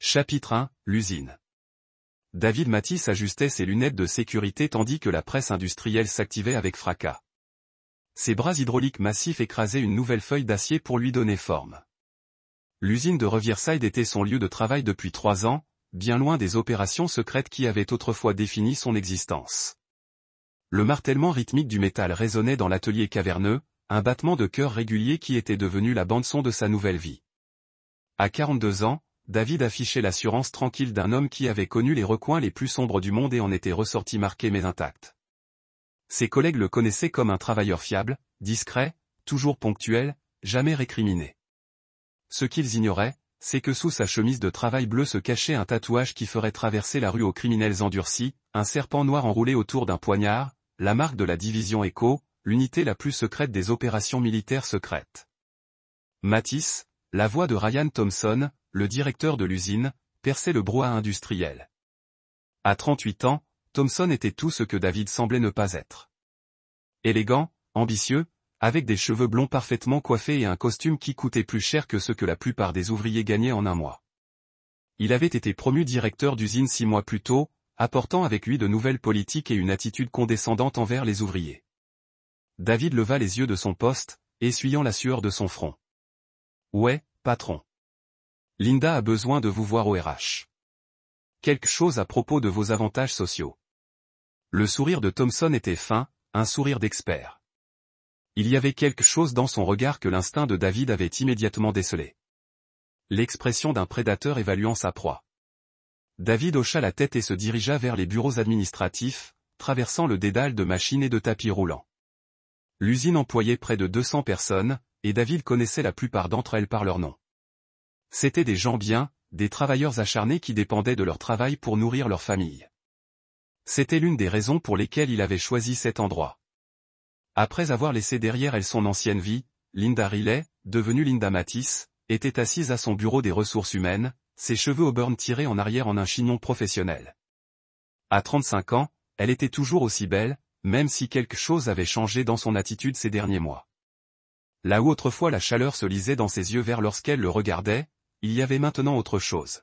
Chapitre 1, l'usine. David Mathis ajustait ses lunettes de sécurité tandis que la presse industrielle s'activait avec fracas. Ses bras hydrauliques massifs écrasaient une nouvelle feuille d'acier pour lui donner forme. L'usine de Riverside était son lieu de travail depuis 3 ans, bien loin des opérations secrètes qui avaient autrefois défini son existence. Le martèlement rythmique du métal résonnait dans l'atelier caverneux, un battement de cœur régulier qui était devenu la bande-son de sa nouvelle vie. À 42 ans, David affichait l'assurance tranquille d'un homme qui avait connu les recoins les plus sombres du monde et en était ressorti marqué mais intact. Ses collègues le connaissaient comme un travailleur fiable, discret, toujours ponctuel, jamais récriminé. Ce qu'ils ignoraient, c'est que sous sa chemise de travail bleue se cachait un tatouage qui ferait traverser la rue aux criminels endurcis, un serpent noir enroulé autour d'un poignard, la marque de la division Echo, l'unité la plus secrète des opérations militaires secrètes. Mathis, la voix de Ryan Thompson, le directeur de l'usine, perçait le brouhaha industriel. À 38 ans, Thompson était tout ce que David semblait ne pas être. Élégant, ambitieux, avec des cheveux blonds parfaitement coiffés et un costume qui coûtait plus cher que ce que la plupart des ouvriers gagnaient en un mois. Il avait été promu directeur d'usine 6 mois plus tôt, apportant avec lui de nouvelles politiques et une attitude condescendante envers les ouvriers. David leva les yeux de son poste, essuyant la sueur de son front. « Ouais, patron. Linda a besoin de vous voir au RH. Quelque chose à propos de vos avantages sociaux. » Le sourire de Thompson était fin, un sourire d'expert. Il y avait quelque chose dans son regard que l'instinct de David avait immédiatement décelé. L'expression d'un prédateur évaluant sa proie. David hocha la tête et se dirigea vers les bureaux administratifs, traversant le dédale de machines et de tapis roulants. L'usine employait près de 200 personnes, et David connaissait la plupart d'entre elles par leur nom. C'étaient des gens bien, des travailleurs acharnés qui dépendaient de leur travail pour nourrir leur famille. C'était l'une des raisons pour lesquelles il avait choisi cet endroit. Après avoir laissé derrière elle son ancienne vie, Linda Riley, devenue Linda Mathis, était assise à son bureau des ressources humaines, ses cheveux auburn tirés en arrière en un chignon professionnel. À 35 ans, elle était toujours aussi belle, même si quelque chose avait changé dans son attitude ces derniers mois. Là où autrefois la chaleur se lisait dans ses yeux verts lorsqu'elle le regardait, il y avait maintenant autre chose.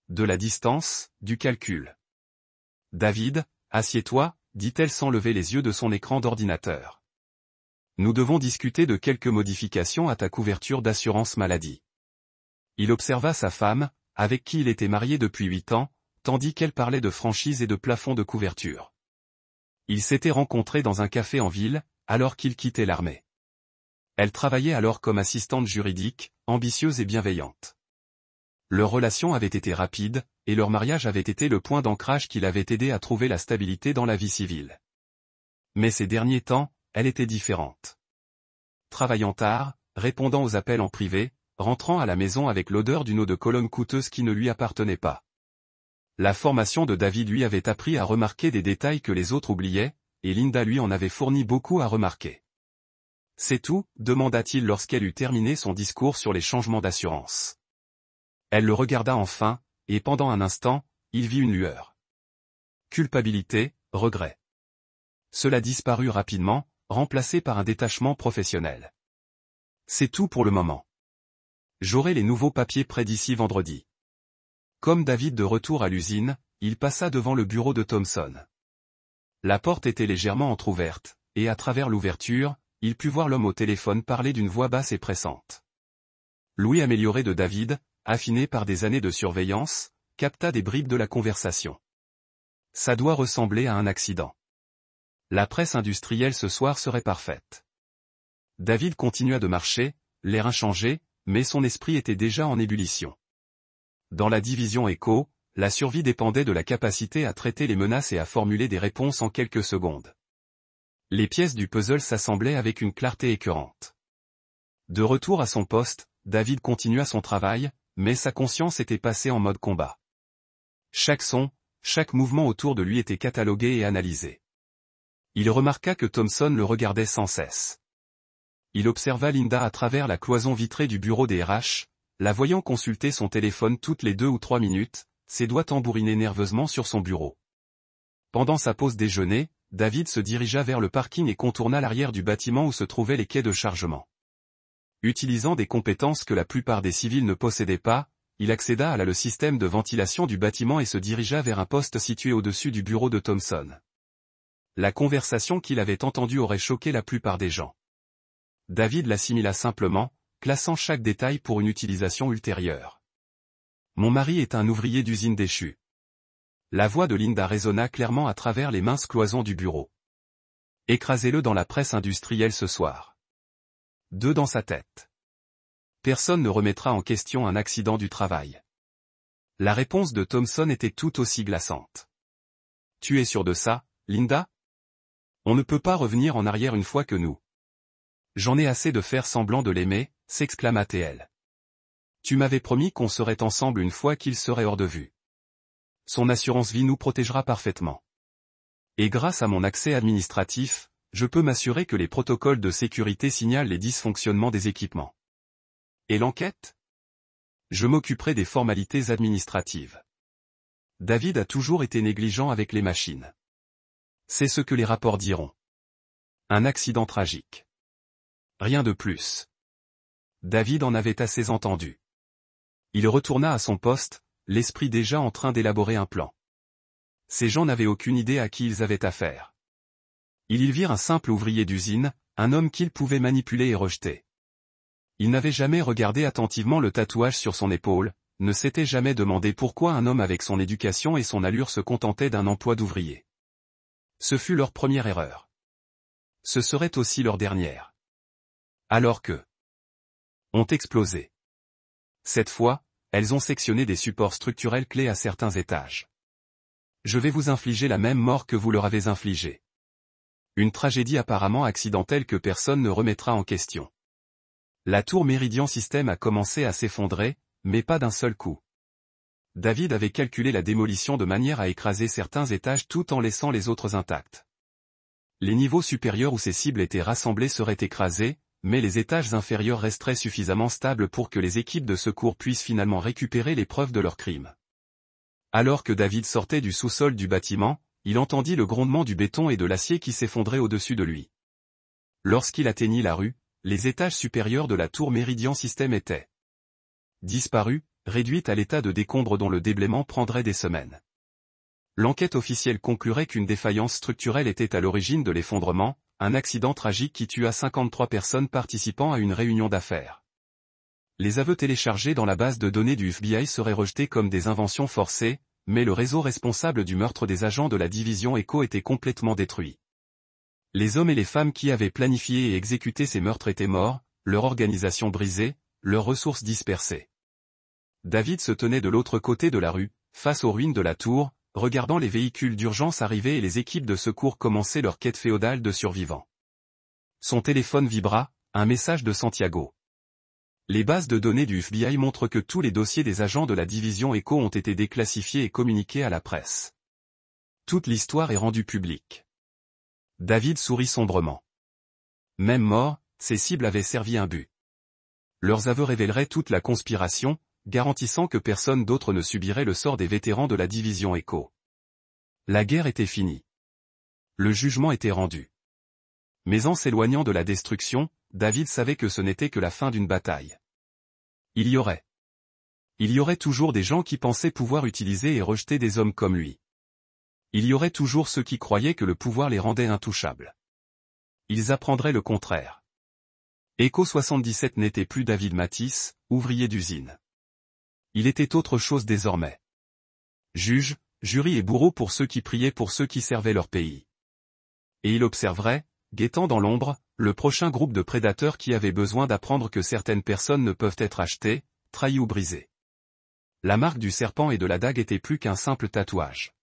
De la distance, du calcul. « David, assieds-toi », dit-elle sans lever les yeux de son écran d'ordinateur. « Nous devons discuter de quelques modifications à ta couverture d'assurance maladie. » Il observa sa femme, avec qui il était marié depuis 8 ans, tandis qu'elle parlait de franchise et de plafond de couverture. Ils s'étaient rencontrés dans un café en ville, alors qu'il quittait l'armée. Elle travaillait alors comme assistante juridique, ambitieuse et bienveillante. Leur relation avait été rapide, et leur mariage avait été le point d'ancrage qui l'avait aidé à trouver la stabilité dans la vie civile. Mais ces derniers temps, elle était différente. Travaillant tard, répondant aux appels en privé, rentrant à la maison avec l'odeur d'une eau de Cologne coûteuse qui ne lui appartenait pas. La formation de David lui avait appris à remarquer des détails que les autres oubliaient, et Linda lui en avait fourni beaucoup à remarquer. « C'est tout ?» demanda-t-il lorsqu'elle eut terminé son discours sur les changements d'assurance. Elle le regarda enfin, et pendant un instant, il vit une lueur. Culpabilité, regret. Cela disparut rapidement, remplacé par un détachement professionnel. « C'est tout pour le moment. J'aurai les nouveaux papiers prêts d'ici vendredi. » Comme David de retour à l'usine, il passa devant le bureau de Thompson. La porte était légèrement entr'ouverte, et à travers l'ouverture, il put voir l'homme au téléphone parler d'une voix basse et pressante. L'ouïe améliorée de David, affinée par des années de surveillance, capta des bribes de la conversation. Ça doit ressembler à un accident. La presse industrielle ce soir serait parfaite. David continua de marcher, l'air inchangé, mais son esprit était déjà en ébullition. Dans la division Echo, la survie dépendait de la capacité à traiter les menaces et à formuler des réponses en quelques secondes. Les pièces du puzzle s'assemblaient avec une clarté écœurante. De retour à son poste, David continua son travail, mais sa conscience était passée en mode combat. Chaque son, chaque mouvement autour de lui était catalogué et analysé. Il remarqua que Thompson le regardait sans cesse. Il observa Linda à travers la cloison vitrée du bureau des RH, la voyant consulter son téléphone toutes les 2 ou 3 minutes, ses doigts tambourinaient nerveusement sur son bureau. Pendant sa pause déjeuner, David se dirigea vers le parking et contourna l'arrière du bâtiment où se trouvaient les quais de chargement. Utilisant des compétences que la plupart des civils ne possédaient pas, il accéda à le système de ventilation du bâtiment et se dirigea vers un poste situé au-dessus du bureau de Thompson. La conversation qu'il avait entendue aurait choqué la plupart des gens. David l'assimila simplement, classant chaque détail pour une utilisation ultérieure. Mon mari est un ouvrier d'usine déchu. La voix de Linda résonna clairement à travers les minces cloisons du bureau. Écrasez-le dans la presse industrielle ce soir. 2 dans sa tête. Personne ne remettra en question un accident du travail. La réponse de Thompson était tout aussi glaçante. Tu es sûr de ça, Linda? On ne peut pas revenir en arrière une fois que nous. J'en ai assez de faire semblant de l'aimer, s'exclama-t-elle. Tu m'avais promis qu'on serait ensemble une fois qu'il serait hors de vue. Son assurance vie nous protégera parfaitement. Et grâce à mon accès administratif, je peux m'assurer que les protocoles de sécurité signalent les dysfonctionnements des équipements. Et l'enquête? Je m'occuperai des formalités administratives. David a toujours été négligent avec les machines. C'est ce que les rapports diront. Un accident tragique. Rien de plus. David en avait assez entendu. Il retourna à son poste, l'esprit déjà en train d'élaborer un plan. Ces gens n'avaient aucune idée à qui ils avaient affaire. Ils y virent un simple ouvrier d'usine, un homme qu'ils pouvaient manipuler et rejeter. Il n'avait jamais regardé attentivement le tatouage sur son épaule, ne s'était jamais demandé pourquoi un homme avec son éducation et son allure se contentait d'un emploi d'ouvrier. Ce fut leur première erreur. Ce serait aussi leur dernière. Alors que ont explosé. Cette fois, elles ont sectionné des supports structurels clés à certains étages. Je vais vous infliger la même mort que vous leur avez infligée. Une tragédie apparemment accidentelle que personne ne remettra en question. La tour Meridian System a commencé à s'effondrer, mais pas d'un seul coup. David avait calculé la démolition de manière à écraser certains étages tout en laissant les autres intacts. Les niveaux supérieurs où ces cibles étaient rassemblées seraient écrasés, mais les étages inférieurs resteraient suffisamment stables pour que les équipes de secours puissent finalement récupérer les preuves de leur crime. Alors que David sortait du sous-sol du bâtiment, il entendit le grondement du béton et de l'acier qui s'effondraient au-dessus de lui. Lorsqu'il atteignit la rue, les étages supérieurs de la tour Meridian System étaient disparus, réduite à l'état de décombre dont le déblaiement prendrait des semaines. L'enquête officielle conclurait qu'une défaillance structurelle était à l'origine de l'effondrement, un accident tragique qui tua 53 personnes participant à une réunion d'affaires. Les aveux téléchargés dans la base de données du FBI seraient rejetés comme des inventions forcées, mais le réseau responsable du meurtre des agents de la division Echo était complètement détruit. Les hommes et les femmes qui avaient planifié et exécuté ces meurtres étaient morts, leur organisation brisée, leurs ressources dispersées. David se tenait de l'autre côté de la rue, face aux ruines de la tour, regardant les véhicules d'urgence arriver et les équipes de secours commencer leur quête féodale de survivants. Son téléphone vibra, un message de Santiago. Les bases de données du FBI montrent que tous les dossiers des agents de la division Echo ont été déclassifiés et communiqués à la presse. Toute l'histoire est rendue publique. David sourit sombrement. Même mort, ces cibles avaient servi un but. Leurs aveux révéleraient toute la conspiration, garantissant que personne d'autre ne subirait le sort des vétérans de la division Echo. La guerre était finie. Le jugement était rendu. Mais en s'éloignant de la destruction, David savait que ce n'était que la fin d'une bataille. Il y aurait toujours des gens qui pensaient pouvoir utiliser et rejeter des hommes comme lui. Il y aurait toujours ceux qui croyaient que le pouvoir les rendait intouchables. Ils apprendraient le contraire. Echo 77 n'était plus David Matisse, ouvrier d'usine. Il était autre chose désormais. Juge, jury et bourreau pour ceux qui priaient pour ceux qui servaient leur pays. Et il observerait, guettant dans l'ombre, le prochain groupe de prédateurs qui avait besoin d'apprendre que certaines personnes ne peuvent être achetées, trahies ou brisées. La marque du serpent et de la dague était plus qu'un simple tatouage.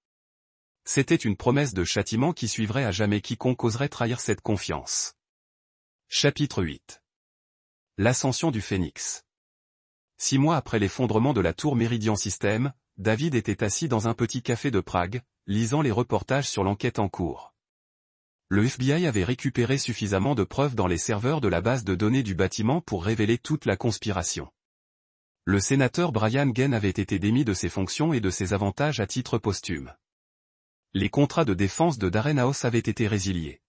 C'était une promesse de châtiment qui suivrait à jamais quiconque oserait trahir cette confiance. Chapitre 8. L'ascension du Phénix. 6 mois après l'effondrement de la tour Meridian System, David était assis dans un petit café de Prague, lisant les reportages sur l'enquête en cours. Le FBI avait récupéré suffisamment de preuves dans les serveurs de la base de données du bâtiment pour révéler toute la conspiration. Le sénateur Brian Gaines avait été démis de ses fonctions et de ses avantages à titre posthume. Les contrats de défense de Darren House avaient été résiliés.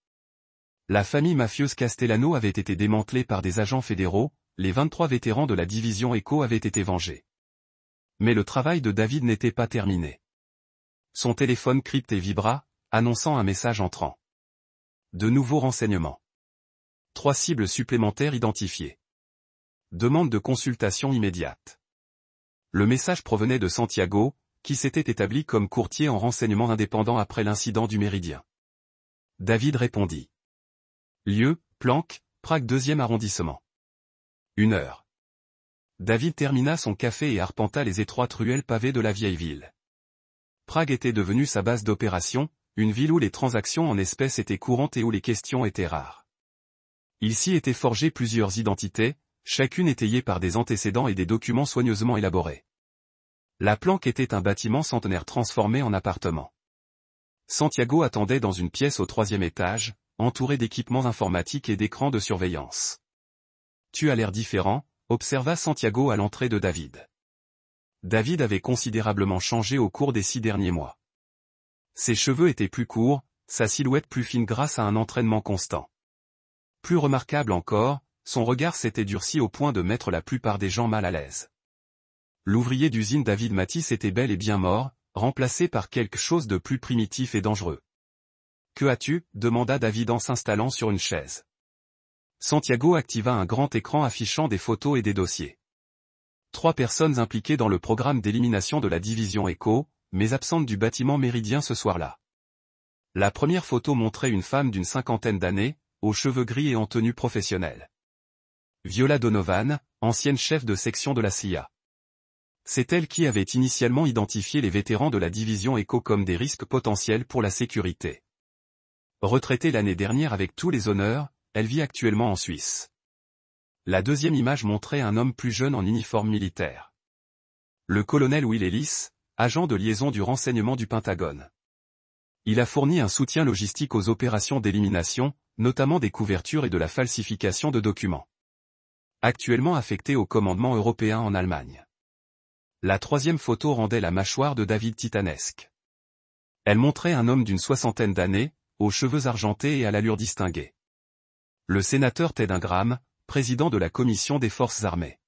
La famille mafieuse Castellano avait été démantelée par des agents fédéraux, les 23 vétérans de la division Echo avaient été vengés. Mais le travail de David n'était pas terminé. Son téléphone crypté vibra, annonçant un message entrant. De nouveaux renseignements. 3 cibles supplémentaires identifiées. Demande de consultation immédiate. Le message provenait de Santiago, qui s'était établi comme courtier en renseignements indépendants après l'incident du Méridien. David répondit. Lieu, Planck, Prague 2e arrondissement. 1 heure. David termina son café et arpenta les étroites ruelles pavées de la vieille ville. Prague était devenue sa base d'opération, une ville où les transactions en espèces étaient courantes et où les questions étaient rares. Il s'y était forgé plusieurs identités, chacune étayée par des antécédents et des documents soigneusement élaborés. La Planck était un bâtiment centenaire transformé en appartement. Santiago attendait dans une pièce au 3e étage, entouré d'équipements informatiques et d'écrans de surveillance. Tu as l'air différent, observa Santiago à l'entrée de David. David avait considérablement changé au cours des 6 derniers mois. Ses cheveux étaient plus courts, sa silhouette plus fine grâce à un entraînement constant. Plus remarquable encore, son regard s'était durci au point de mettre la plupart des gens mal à l'aise. L'ouvrier d'usine David Matisse était bel et bien mort, remplacé par quelque chose de plus primitif et dangereux. « Que as-tu » demanda David en s'installant sur une chaise. Santiago activa un grand écran affichant des photos et des dossiers. 3 personnes impliquées dans le programme d'élimination de la division Eco, mais absentes du bâtiment Méridien ce soir-là. La première photo montrait une femme d'une 50aine d'années, aux cheveux gris et en tenue professionnelle. Viola Donovan, ancienne chef de section de la CIA. C'est elle qui avait initialement identifié les vétérans de la division Eco comme des risques potentiels pour la sécurité. Retraitée l'année dernière avec tous les honneurs, elle vit actuellement en Suisse. La deuxième image montrait un homme plus jeune en uniforme militaire. Le colonel Will Ellis, agent de liaison du renseignement du Pentagone. Il a fourni un soutien logistique aux opérations d'élimination, notamment des couvertures et de la falsification de documents. Actuellement affecté au commandement européen en Allemagne. La troisième photo rendait la mâchoire de David titanesque. Elle montrait un homme d'une 60aine d'années, aux cheveux argentés et à l'allure distinguée. Le sénateur Ted Ingram, président de la Commission des Forces armées.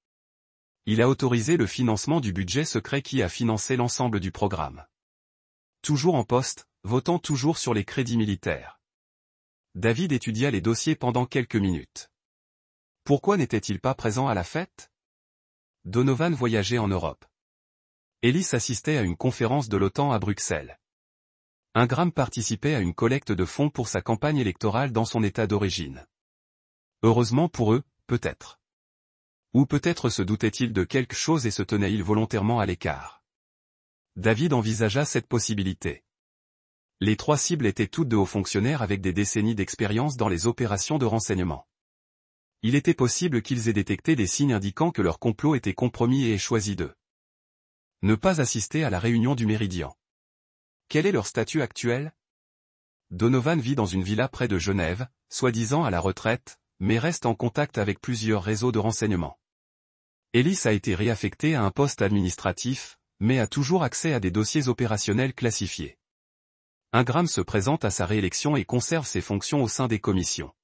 Il a autorisé le financement du budget secret qui a financé l'ensemble du programme. Toujours en poste, votant toujours sur les crédits militaires. David étudia les dossiers pendant quelques minutes. Pourquoi n'était-il pas présent à la fête? Donovan voyageait en Europe. Ellis assistait à une conférence de l'OTAN à Bruxelles. Ingram participait à une collecte de fonds pour sa campagne électorale dans son état d'origine. Heureusement pour eux, peut-être. Ou peut-être se doutait-il de quelque chose et se tenait-il volontairement à l'écart. David envisagea cette possibilité. Les 3 cibles étaient toutes de hauts fonctionnaires avec des décennies d'expérience dans les opérations de renseignement. Il était possible qu'ils aient détecté des signes indiquant que leur complot était compromis et aient choisi de ne pas assister à la réunion du Méridien. Quel est leur statut actuel? Donovan vit dans une villa près de Genève, soi-disant à la retraite, mais reste en contact avec plusieurs réseaux de renseignement. Ellis a été réaffecté à un poste administratif, mais a toujours accès à des dossiers opérationnels classifiés. Ingram se présente à sa réélection et conserve ses fonctions au sein des commissions.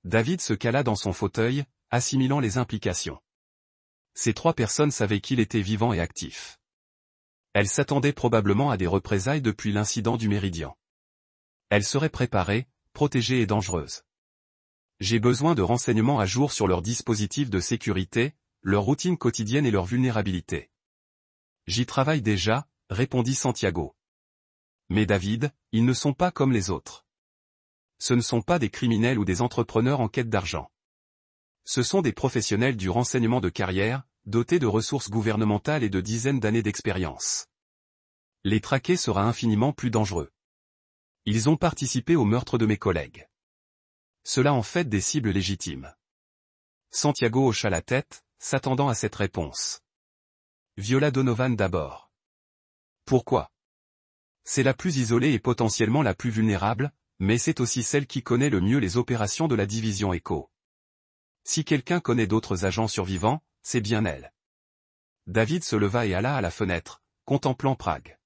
David se cala dans son fauteuil, assimilant les implications. Ces 3 personnes savaient qu'il était vivant et actif. Elles s'attendaient probablement à des représailles depuis l'incident du Méridien. Elles seraient préparées, protégées et dangereuses. J'ai besoin de renseignements à jour sur leurs dispositifs de sécurité, leur routine quotidienne et leur vulnérabilité. J'y travaille déjà, répondit Santiago. Mais David, ils ne sont pas comme les autres. Ce ne sont pas des criminels ou des entrepreneurs en quête d'argent. Ce sont des professionnels du renseignement de carrière, dotés de ressources gouvernementales et de dizaines d'années d'expérience. Les traquer sera infiniment plus dangereux. Ils ont participé au meurtre de mes collègues. Cela en fait des cibles légitimes. Santiago hocha la tête, s'attendant à cette réponse. Viola Donovan d'abord. Pourquoi? C'est la plus isolée et potentiellement la plus vulnérable, mais c'est aussi celle qui connaît le mieux les opérations de la division Eco. Si quelqu'un connaît d'autres agents survivants, c'est bien elle. David se leva et alla à la fenêtre, contemplant Prague.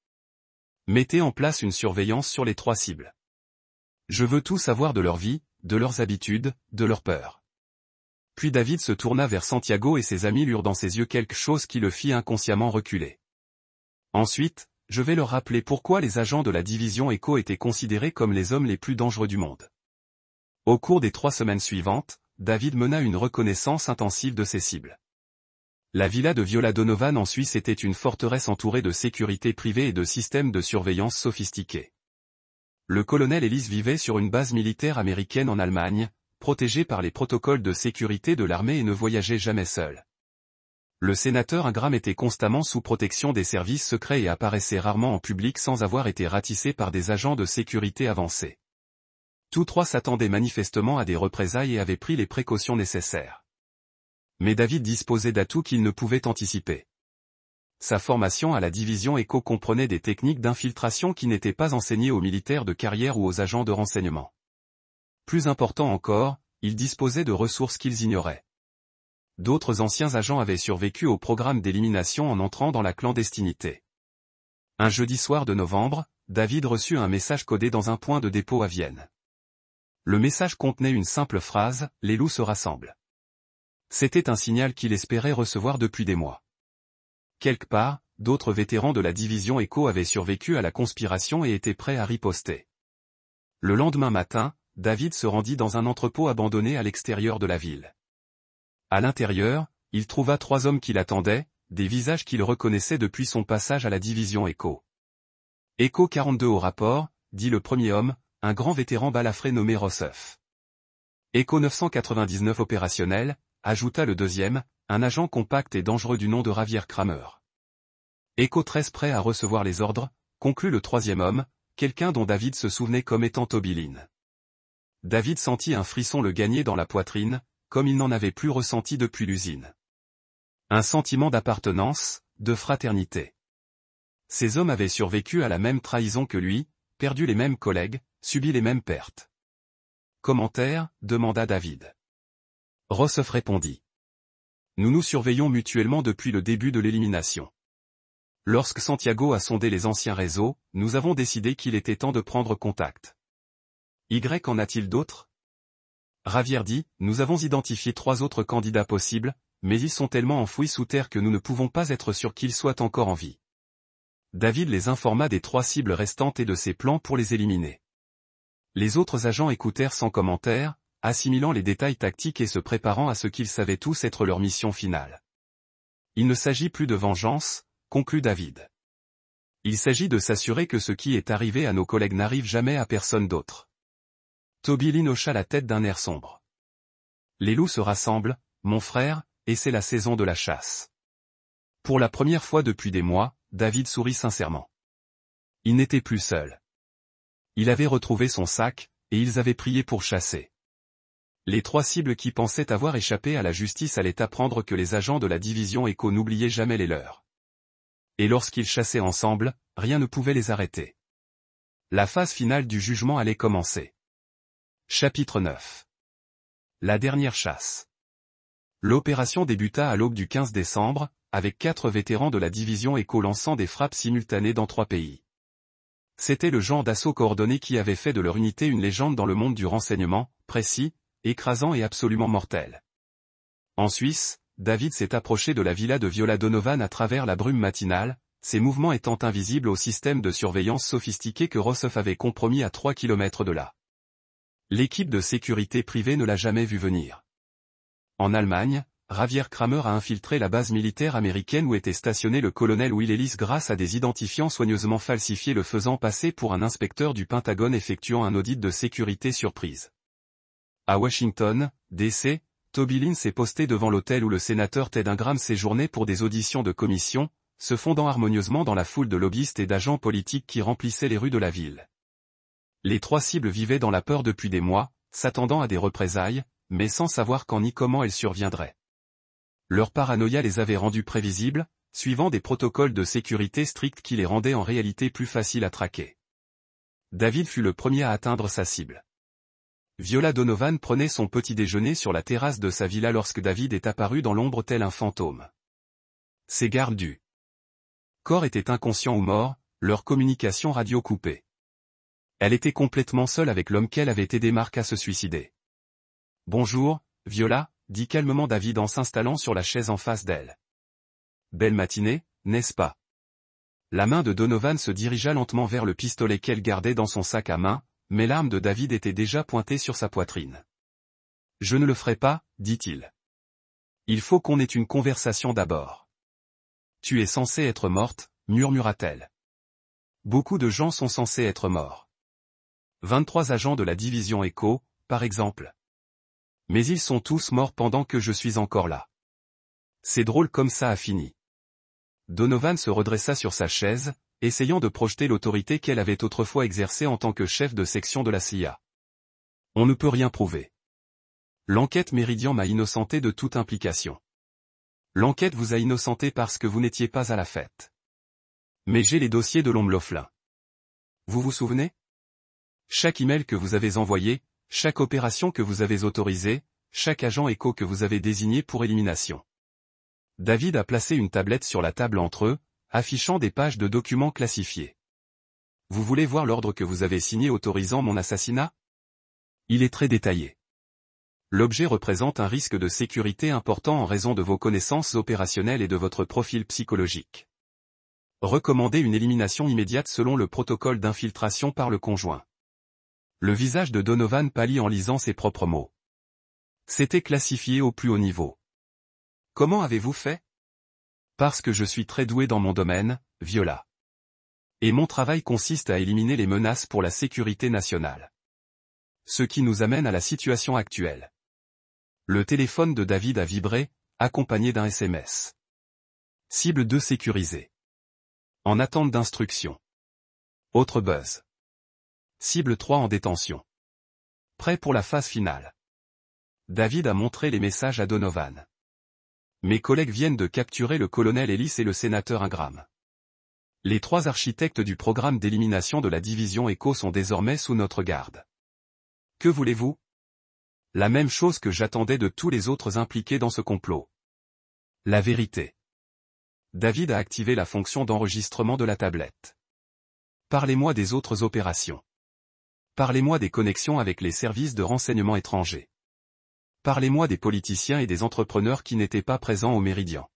Mettez en place une surveillance sur les 3 cibles. Je veux tout savoir de leur vie, de leurs habitudes, de leurs peurs. Puis David se tourna vers Santiago et ses amis lurent dans ses yeux quelque chose qui le fit inconsciemment reculer. Ensuite, je vais leur rappeler pourquoi les agents de la division Echo étaient considérés comme les hommes les plus dangereux du monde. Au cours des 3 semaines suivantes, David mena une reconnaissance intensive de ses cibles. La villa de Viola Donovan en Suisse était une forteresse entourée de sécurité privée et de systèmes de surveillance sophistiqués. Le colonel Ellis vivait sur une base militaire américaine en Allemagne, protégé par les protocoles de sécurité de l'armée et ne voyageait jamais seul. Le sénateur Ingram était constamment sous protection des services secrets et apparaissait rarement en public sans avoir été ratissé par des agents de sécurité avancés. Tous 3 s'attendaient manifestement à des représailles et avaient pris les précautions nécessaires. Mais David disposait d'atouts qu'il ne pouvait anticiper. Sa formation à la division Echo comprenait des techniques d'infiltration qui n'étaient pas enseignées aux militaires de carrière ou aux agents de renseignement. Plus important encore, il disposait de ressources qu'ils ignoraient. D'autres anciens agents avaient survécu au programme d'élimination en entrant dans la clandestinité. Un jeudi soir de novembre, David reçut un message codé dans un point de dépôt à Vienne. Le message contenait une simple phrase, « Les loups se rassemblent ». C'était un signal qu'il espérait recevoir depuis des mois. Quelque part, d'autres vétérans de la division Echo avaient survécu à la conspiration et étaient prêts à riposter. Le lendemain matin, David se rendit dans un entrepôt abandonné à l'extérieur de la ville. À l'intérieur, il trouva 3 hommes qui l'attendaient, des visages qu'il reconnaissait depuis son passage à la division Echo. Echo 42 au rapport, dit le premier homme, un grand vétéran balafré nommé Rousseff. Echo 999 opérationnel, ajouta le deuxième, un agent compact et dangereux du nom de Javier Kramer. Echo 13 prêt à recevoir les ordres, conclut le troisième homme, quelqu'un dont David se souvenait comme étant Toby Lynn. David sentit un frisson le gagner dans la poitrine, comme il n'en avait plus ressenti depuis l'usine. Un sentiment d'appartenance, de fraternité. Ces hommes avaient survécu à la même trahison que lui, perdu les mêmes collègues, subi les mêmes pertes. Commentaire, demanda David. Rousseff répondit. Nous nous surveillons mutuellement depuis le début de l'élimination. Lorsque Santiago a sondé les anciens réseaux, nous avons décidé qu'il était temps de prendre contact. Y en a-t-il d'autres? Javier dit, nous avons identifié 3 autres candidats possibles, mais ils sont tellement enfouis sous terre que nous ne pouvons pas être sûrs qu'ils soient encore en vie. David les informa des 3 cibles restantes et de ses plans pour les éliminer. Les autres agents écoutèrent sans commentaire, assimilant les détails tactiques et se préparant à ce qu'ils savaient tous être leur mission finale. Il ne s'agit plus de vengeance, conclut David. Il s'agit de s'assurer que ce qui est arrivé à nos collègues n'arrive jamais à personne d'autre. Toby Lynn hocha la tête d'un air sombre. Les loups se rassemblent, mon frère, et c'est la saison de la chasse. Pour la première fois depuis des mois, David sourit sincèrement. Il n'était plus seul. Il avait retrouvé son sac, et ils avaient prié pour chasser. Les 3 cibles qui pensaient avoir échappé à la justice allaient apprendre que les agents de la division Echo n'oubliaient jamais les leurs. Et lorsqu'ils chassaient ensemble, rien ne pouvait les arrêter. La phase finale du jugement allait commencer. Chapitre 9. La dernière chasse. L'opération débuta à l'aube du 15 décembre, avec 4 vétérans de la division Echo lançant des frappes simultanées dans 3 pays. C'était le genre d'assaut coordonné qui avait fait de leur unité une légende dans le monde du renseignement, précis, écrasant et absolument mortel. En Suisse, David s'est approché de la villa de Viola Donovan à travers la brume matinale, ses mouvements étant invisibles au système de surveillance sophistiqué que Rousseff avait compromis à 3 km de là. L'équipe de sécurité privée ne l'a jamais vu venir. En Allemagne, Javier Kramer a infiltré la base militaire américaine où était stationné le colonel Will Ellis grâce à des identifiants soigneusement falsifiés le faisant passer pour un inspecteur du Pentagone effectuant un audit de sécurité surprise. À Washington, D.C., Toby Lynn s'est posté devant l'hôtel où le sénateur Ted Ingram séjournait pour des auditions de commission, se fondant harmonieusement dans la foule de lobbyistes et d'agents politiques qui remplissaient les rues de la ville. Les 3 cibles vivaient dans la peur depuis des mois, s'attendant à des représailles, mais sans savoir quand ni comment elles surviendraient. Leur paranoïa les avait rendus prévisibles, suivant des protocoles de sécurité stricts qui les rendaient en réalité plus faciles à traquer. David fut le premier à atteindre sa cible. Viola Donovan prenait son petit déjeuner sur la terrasse de sa villa lorsque David est apparu dans l'ombre tel un fantôme. Ses gardes du corps étaient inconscients ou morts, leur communication radio coupée. Elle était complètement seule avec l'homme qu'elle avait aidé Marc à se suicider. « Bonjour, Viola » dit calmement David en s'installant sur la chaise en face d'elle. Belle matinée, n'est-ce pas? La main de Donovan se dirigea lentement vers le pistolet qu'elle gardait dans son sac à main, mais l'arme de David était déjà pointée sur sa poitrine. Je ne le ferai pas, dit-il. Il faut qu'on ait une conversation d'abord. Tu es censée être morte, murmura-t-elle. Beaucoup de gens sont censés être morts. 23 agents de la division Echo, par exemple. Mais ils sont tous morts pendant que je suis encore là. C'est drôle comme ça a fini. Donovan se redressa sur sa chaise, essayant de projeter l'autorité qu'elle avait autrefois exercée en tant que chef de section de la CIA. On ne peut rien prouver. L'enquête Méridian m'a innocenté de toute implication. L'enquête vous a innocenté parce que vous n'étiez pas à la fête. Mais j'ai les dossiers de l'homme Laughlin. Vous vous souvenez? Chaque email que vous avez envoyé, chaque opération que vous avez autorisée, chaque agent Echo que vous avez désigné pour élimination. David a placé une tablette sur la table entre eux, affichant des pages de documents classifiés. Vous voulez voir l'ordre que vous avez signé autorisant mon assassinat? Il est très détaillé. L'objet représente un risque de sécurité important en raison de vos connaissances opérationnelles et de votre profil psychologique. Recommandez une élimination immédiate selon le protocole d'infiltration par le conjoint. Le visage de Donovan pâlit en lisant ses propres mots. C'était classifié au plus haut niveau. Comment avez-vous fait? Parce que je suis très doué dans mon domaine, Viola. Et mon travail consiste à éliminer les menaces pour la sécurité nationale. Ce qui nous amène à la situation actuelle. Le téléphone de David a vibré, accompagné d'un SMS. Cible 2 sécurisée. En attente d'instruction. Autre buzz. Cible 3 en détention. Prêt pour la phase finale. David a montré les messages à Donovan. Mes collègues viennent de capturer le colonel Ellis et le sénateur Ingram. Les 3 architectes du programme d'élimination de la division Echo sont désormais sous notre garde. Que voulez-vous? La même chose que j'attendais de tous les autres impliqués dans ce complot. La vérité. David a activé la fonction d'enregistrement de la tablette. Parlez-moi des autres opérations. Parlez-moi des connexions avec les services de renseignement étrangers. Parlez-moi des politiciens et des entrepreneurs qui n'étaient pas présents au Méridian.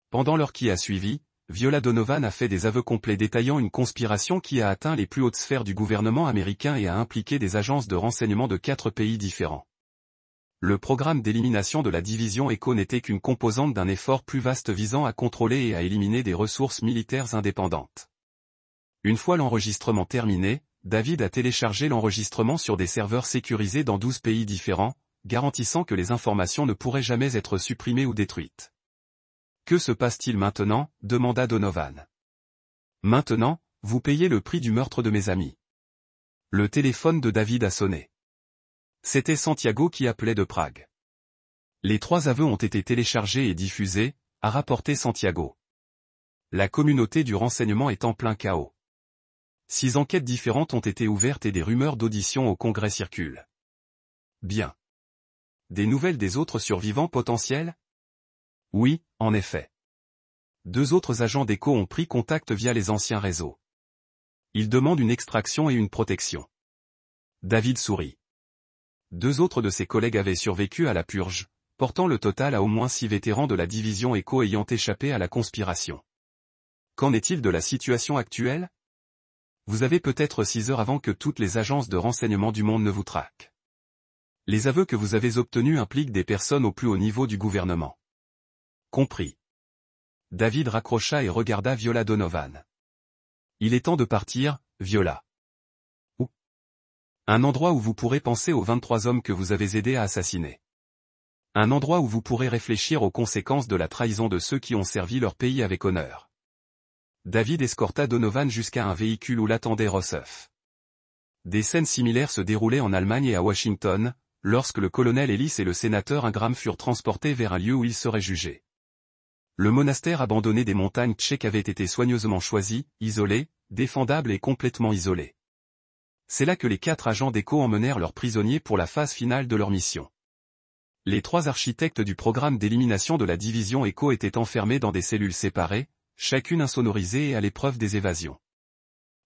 Pendant l'heure qui a suivi, Viola Donovan a fait des aveux complets détaillant une conspiration qui a atteint les plus hautes sphères du gouvernement américain et a impliqué des agences de renseignement de 4 pays différents. Le programme d'élimination de la division Echo n'était qu'une composante d'un effort plus vaste visant à contrôler et à éliminer des ressources militaires indépendantes. Une fois l'enregistrement terminé, David a téléchargé l'enregistrement sur des serveurs sécurisés dans 12 pays différents, garantissant que les informations ne pourraient jamais être supprimées ou détruites. Que se passe-t-il maintenant? Demanda Donovan. Maintenant, vous payez le prix du meurtre de mes amis. Le téléphone de David a sonné. C'était Santiago qui appelait de Prague. Les 3 aveux ont été téléchargés et diffusés, a rapporté Santiago. La communauté du renseignement est en plein chaos. 6 enquêtes différentes ont été ouvertes et des rumeurs d'audition au Congrès circulent. Bien. Des nouvelles des autres survivants potentiels? Oui, en effet. 2 autres agents d'Echo ont pris contact via les anciens réseaux. Ils demandent une extraction et une protection. David sourit. 2 autres de ses collègues avaient survécu à la purge, portant le total à au moins 6 vétérans de la division Echo ayant échappé à la conspiration. Qu'en est-il de la situation actuelle? Vous avez peut-être 6 heures avant que toutes les agences de renseignement du monde ne vous traquent. Les aveux que vous avez obtenus impliquent des personnes au plus haut niveau du gouvernement. Compris. David raccrocha et regarda Viola Donovan. Il est temps de partir, Viola. Où? Un endroit où vous pourrez penser aux 23 hommes que vous avez aidés à assassiner. Un endroit où vous pourrez réfléchir aux conséquences de la trahison de ceux qui ont servi leur pays avec honneur. David escorta Donovan jusqu'à un véhicule où l'attendait Rousseff. Des scènes similaires se déroulaient en Allemagne et à Washington, lorsque le colonel Ellis et le sénateur Ingram furent transportés vers un lieu où ils seraient jugés. Le monastère abandonné des montagnes tchèques avait été soigneusement choisi, isolé, défendable et complètement isolé. C'est là que les 4 agents d'Echo emmenèrent leurs prisonniers pour la phase finale de leur mission. Les 3 architectes du programme d'élimination de la division Echo étaient enfermés dans des cellules séparées, chacune insonorisée et à l'épreuve des évasions.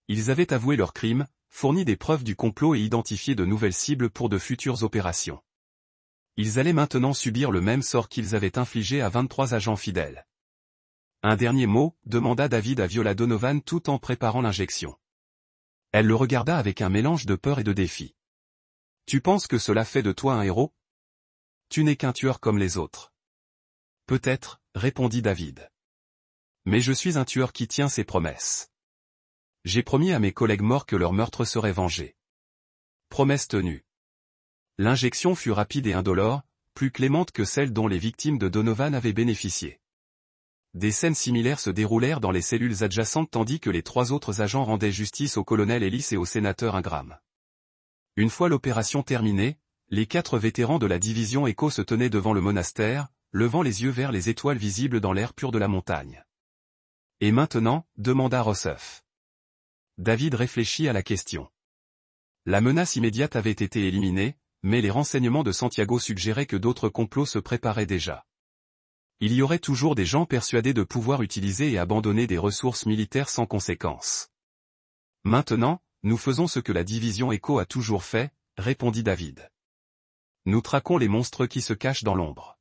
Ils avaient avoué leurs crimes, fourni des preuves du complot et identifié de nouvelles cibles pour de futures opérations. Ils allaient maintenant subir le même sort qu'ils avaient infligé à 23 agents fidèles. Un dernier mot, demanda David à Viola Donovan tout en préparant l'injection. Elle le regarda avec un mélange de peur et de défi. Tu penses que cela fait de toi un héros? Tu n'es qu'un tueur comme les autres. Peut-être, répondit David. Mais je suis un tueur qui tient ses promesses. J'ai promis à mes collègues morts que leur meurtre serait vengé. Promesse tenue. L'injection fut rapide et indolore, plus clémente que celle dont les victimes de Donovan avaient bénéficié. Des scènes similaires se déroulèrent dans les cellules adjacentes tandis que les 3 autres agents rendaient justice au colonel Ellis et au sénateur Ingram. Une fois l'opération terminée, les 4 vétérans de la division Echo se tenaient devant le monastère, levant les yeux vers les étoiles visibles dans l'air pur de la montagne. Et maintenant, demanda Rousseff. David réfléchit à la question. La menace immédiate avait été éliminée, mais les renseignements de Santiago suggéraient que d'autres complots se préparaient déjà. Il y aurait toujours des gens persuadés de pouvoir utiliser et abandonner des ressources militaires sans conséquence. Maintenant, nous faisons ce que la division Echo a toujours fait, répondit David. Nous traquons les monstres qui se cachent dans l'ombre.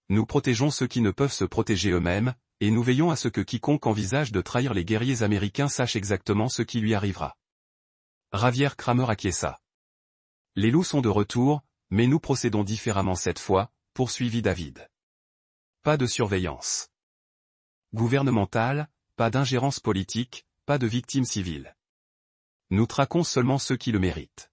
Nous protégeons ceux qui ne peuvent se protéger eux-mêmes, et nous veillons à ce que quiconque envisage de trahir les guerriers américains sache exactement ce qui lui arrivera. Javier Kramer acquiesça. Les loups sont de retour, mais nous procédons différemment cette fois, poursuivit David. Pas de surveillance gouvernementale, pas d'ingérence politique, pas de victimes civiles. Nous traquons seulement ceux qui le méritent.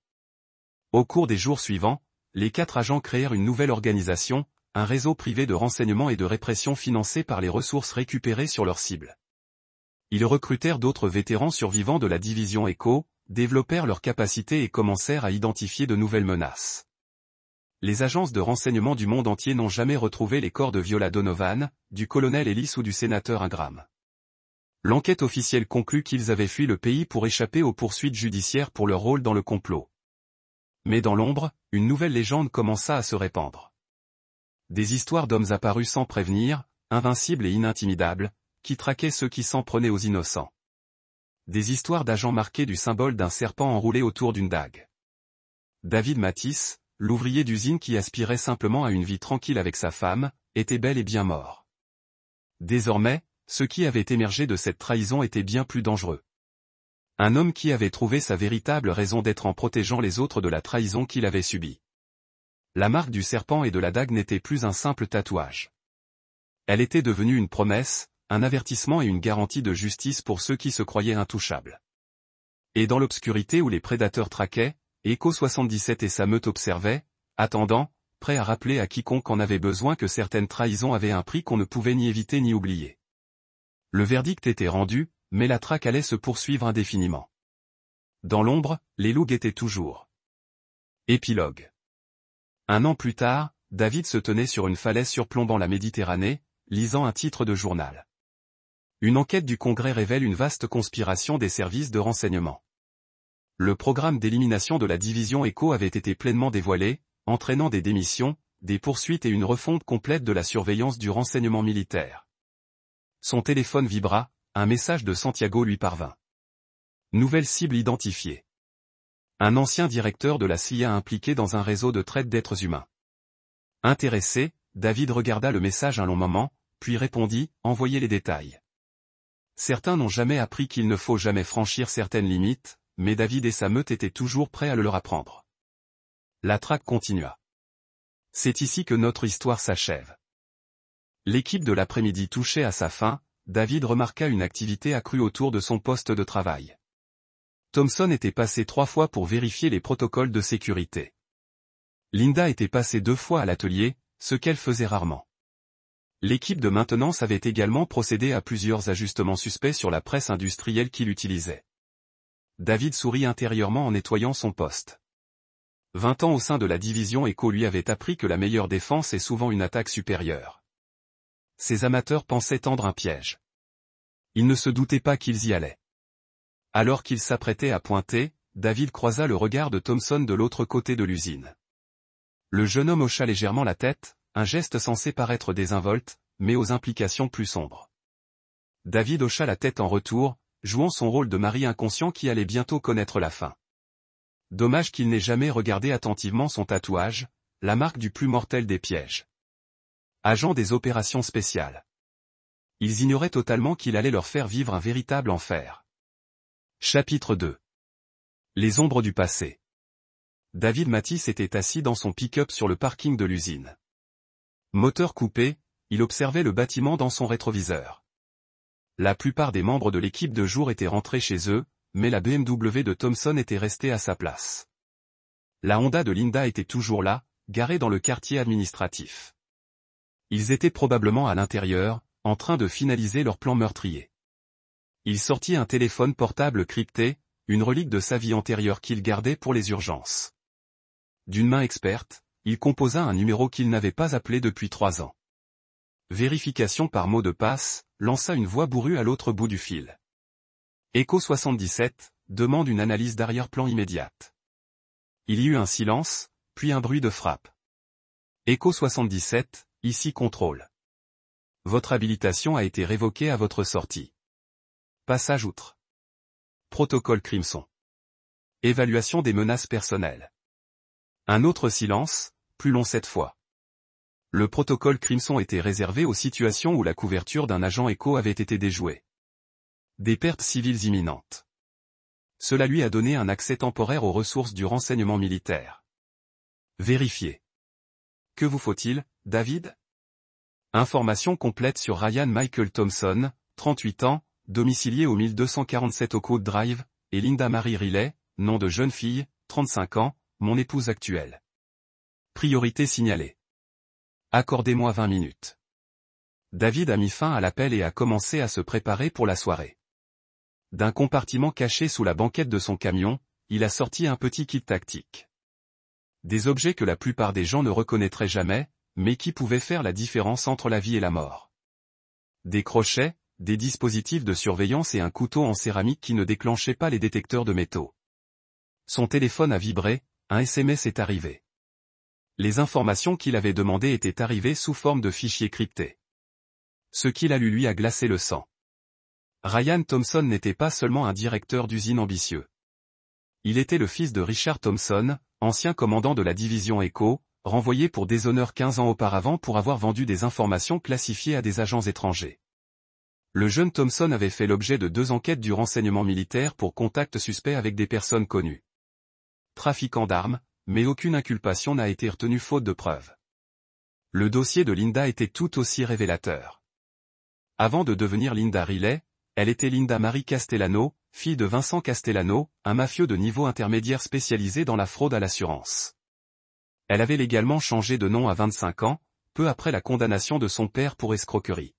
Au cours des jours suivants, les 4 agents créèrent une nouvelle organisation, un réseau privé de renseignement et de répression financé par les ressources récupérées sur leurs cibles. Ils recrutèrent d'autres vétérans survivants de la division Echo, développèrent leurs capacités et commencèrent à identifier de nouvelles menaces. Les agences de renseignement du monde entier n'ont jamais retrouvé les corps de Viola Donovan, du colonel Ellis ou du sénateur Ingram. L'enquête officielle conclut qu'ils avaient fui le pays pour échapper aux poursuites judiciaires pour leur rôle dans le complot. Mais dans l'ombre, une nouvelle légende commença à se répandre. Des histoires d'hommes apparus sans prévenir, invincibles et inintimidables, qui traquaient ceux qui s'en prenaient aux innocents. Des histoires d'agents marqués du symbole d'un serpent enroulé autour d'une dague. David Matisse, l'ouvrier d'usine qui aspirait simplement à une vie tranquille avec sa femme, était bel et bien mort. Désormais, ce qui avait émergé de cette trahison était bien plus dangereux. Un homme qui avait trouvé sa véritable raison d'être en protégeant les autres de la trahison qu'il avait subie. La marque du serpent et de la dague n'était plus un simple tatouage. Elle était devenue une promesse, un avertissement et une garantie de justice pour ceux qui se croyaient intouchables. Et dans l'obscurité où les prédateurs traquaient, Echo 77 et sa meute observaient, attendant, prêts à rappeler à quiconque en avait besoin que certaines trahisons avaient un prix qu'on ne pouvait ni éviter ni oublier. Le verdict était rendu, mais la traque allait se poursuivre indéfiniment. Dans l'ombre, les loups guettaient toujours. Épilogue. 1 an plus tard, David se tenait sur une falaise surplombant la Méditerranée, lisant un titre de journal. Une enquête du Congrès révèle une vaste conspiration des services de renseignement. Le programme d'élimination de la division Echo avait été pleinement dévoilé, entraînant des démissions, des poursuites et une refonte complète de la surveillance du renseignement militaire. Son téléphone vibra, un message de Santiago lui parvint. Nouvelle cible identifiée. Un ancien directeur de la CIA impliqué dans un réseau de traite d'êtres humains. Intéressé, David regarda le message un long moment, puis répondit, envoyez les détails. Certains n'ont jamais appris qu'il ne faut jamais franchir certaines limites, mais David et sa meute étaient toujours prêts à le leur apprendre. La traque continua. C'est ici que notre histoire s'achève. L'équipe de l'après-midi touchait à sa fin, David remarqua une activité accrue autour de son poste de travail. Thompson était passé 3 fois pour vérifier les protocoles de sécurité. Linda était passée 2 fois à l'atelier, ce qu'elle faisait rarement. L'équipe de maintenance avait également procédé à plusieurs ajustements suspects sur la presse industrielle qu'il utilisait. David sourit intérieurement en nettoyant son poste. 20 ans au sein de la division Echo lui avait appris que la meilleure défense est souvent une attaque supérieure. Ces amateurs pensaient tendre un piège. Ils ne se doutaient pas qu'ils y allaient. Alors qu'il s'apprêtait à pointer, David croisa le regard de Thompson de l'autre côté de l'usine. Le jeune homme hocha légèrement la tête, un geste censé paraître désinvolte, mais aux implications plus sombres. David hocha la tête en retour, jouant son rôle de mari inconscient qui allait bientôt connaître la fin. Dommage qu'il n'ait jamais regardé attentivement son tatouage, la marque du plus mortel des pièges. Agents des opérations spéciales. Ils ignoraient totalement qu'il allait leur faire vivre un véritable enfer. Chapitre 2. Les ombres du passé. David Mathis était assis dans son pick-up sur le parking de l'usine. Moteur coupé, il observait le bâtiment dans son rétroviseur. La plupart des membres de l'équipe de jour étaient rentrés chez eux, mais la BMW de Thompson était restée à sa place. La Honda de Linda était toujours là, garée dans le quartier administratif. Ils étaient probablement à l'intérieur, en train de finaliser leur plan meurtrier. Il sortit un téléphone portable crypté, une relique de sa vie antérieure qu'il gardait pour les urgences. D'une main experte, il composa un numéro qu'il n'avait pas appelé depuis 3 ans. Vérification par mot de passe, lança une voix bourrue à l'autre bout du fil. Echo 77, demande une analyse d'arrière-plan immédiate. Il y eut un silence, puis un bruit de frappe. Echo 77, ici contrôle. Votre habilitation a été révoquée à votre sortie. Passage outre. Protocole Crimson. Évaluation des menaces personnelles. Un autre silence, plus long cette fois. Le protocole Crimson était réservé aux situations où la couverture d'un agent Echo avait été déjouée. Des pertes civiles imminentes. Cela lui a donné un accès temporaire aux ressources du renseignement militaire. Vérifier. Que vous faut-il, David? Information complète sur Ryan Michael Thompson, 38 ans, domicilié au 1247 Oakwood Drive, et Linda Marie Riley, nom de jeune fille, 35 ans, mon épouse actuelle. Priorité signalée. Accordez-moi 20 minutes. David a mis fin à l'appel et a commencé à se préparer pour la soirée. D'un compartiment caché sous la banquette de son camion, il a sorti un petit kit tactique. Des objets que la plupart des gens ne reconnaîtraient jamais, mais qui pouvaient faire la différence entre la vie et la mort. Des crochets, des dispositifs de surveillance et un couteau en céramique qui ne déclenchaient pas les détecteurs de métaux. Son téléphone a vibré, un SMS est arrivé. Les informations qu'il avait demandées étaient arrivées sous forme de fichiers cryptés. Ce qu'il a lu lui a glacé le sang. Ryan Thompson n'était pas seulement un directeur d'usine ambitieux. Il était le fils de Richard Thompson, ancien commandant de la division Echo, renvoyé pour déshonneur 15 ans auparavant pour avoir vendu des informations classifiées à des agents étrangers. Le jeune Thompson avait fait l'objet de 2 enquêtes du renseignement militaire pour contact suspect avec des personnes connues. Trafiquant d'armes, mais aucune inculpation n'a été retenue faute de preuves. Le dossier de Linda était tout aussi révélateur. Avant de devenir Linda Riley, elle était Linda Marie Castellano, fille de Vincent Castellano, un mafieux de niveau intermédiaire spécialisé dans la fraude à l'assurance. Elle avait légalement changé de nom à 25 ans, peu après la condamnation de son père pour escroquerie.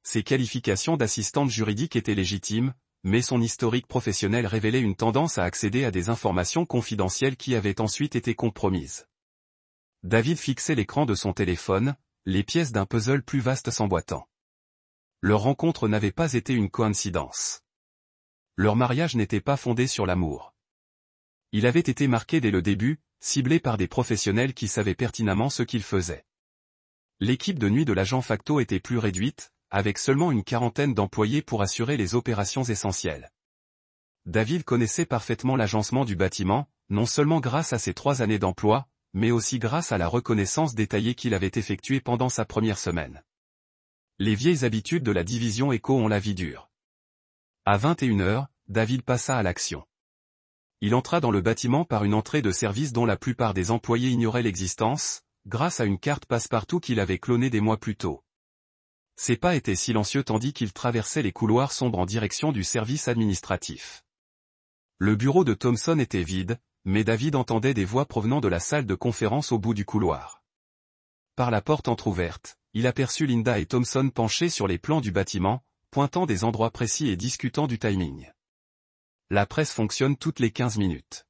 Ses qualifications d'assistante juridique étaient légitimes, mais son historique professionnel révélait une tendance à accéder à des informations confidentielles qui avaient ensuite été compromises. David fixait l'écran de son téléphone, les pièces d'un puzzle plus vaste s'emboîtant. Leur rencontre n'avait pas été une coïncidence. Leur mariage n'était pas fondé sur l'amour. Il avait été marqué dès le début, ciblé par des professionnels qui savaient pertinemment ce qu'ils faisaient. L'équipe de nuit de l'agent Facto était plus réduite, avec seulement une 40aine d'employés pour assurer les opérations essentielles. David connaissait parfaitement l'agencement du bâtiment, non seulement grâce à ses 3 années d'emploi, mais aussi grâce à la reconnaissance détaillée qu'il avait effectuée pendant sa première semaine. Les vieilles habitudes de la division Echo ont la vie dure. À 21h, David passa à l'action. Il entra dans le bâtiment par une entrée de service dont la plupart des employés ignoraient l'existence, grâce à une carte passe-partout qu'il avait clonée des mois plus tôt. Ses pas étaient silencieux tandis qu'il traversait les couloirs sombres en direction du service administratif. Le bureau de Thompson était vide, mais David entendait des voix provenant de la salle de conférence au bout du couloir. Par la porte entr'ouverte, il aperçut Linda et Thompson penchés sur les plans du bâtiment, pointant des endroits précis et discutant du timing. La presse fonctionne toutes les 15 minutes.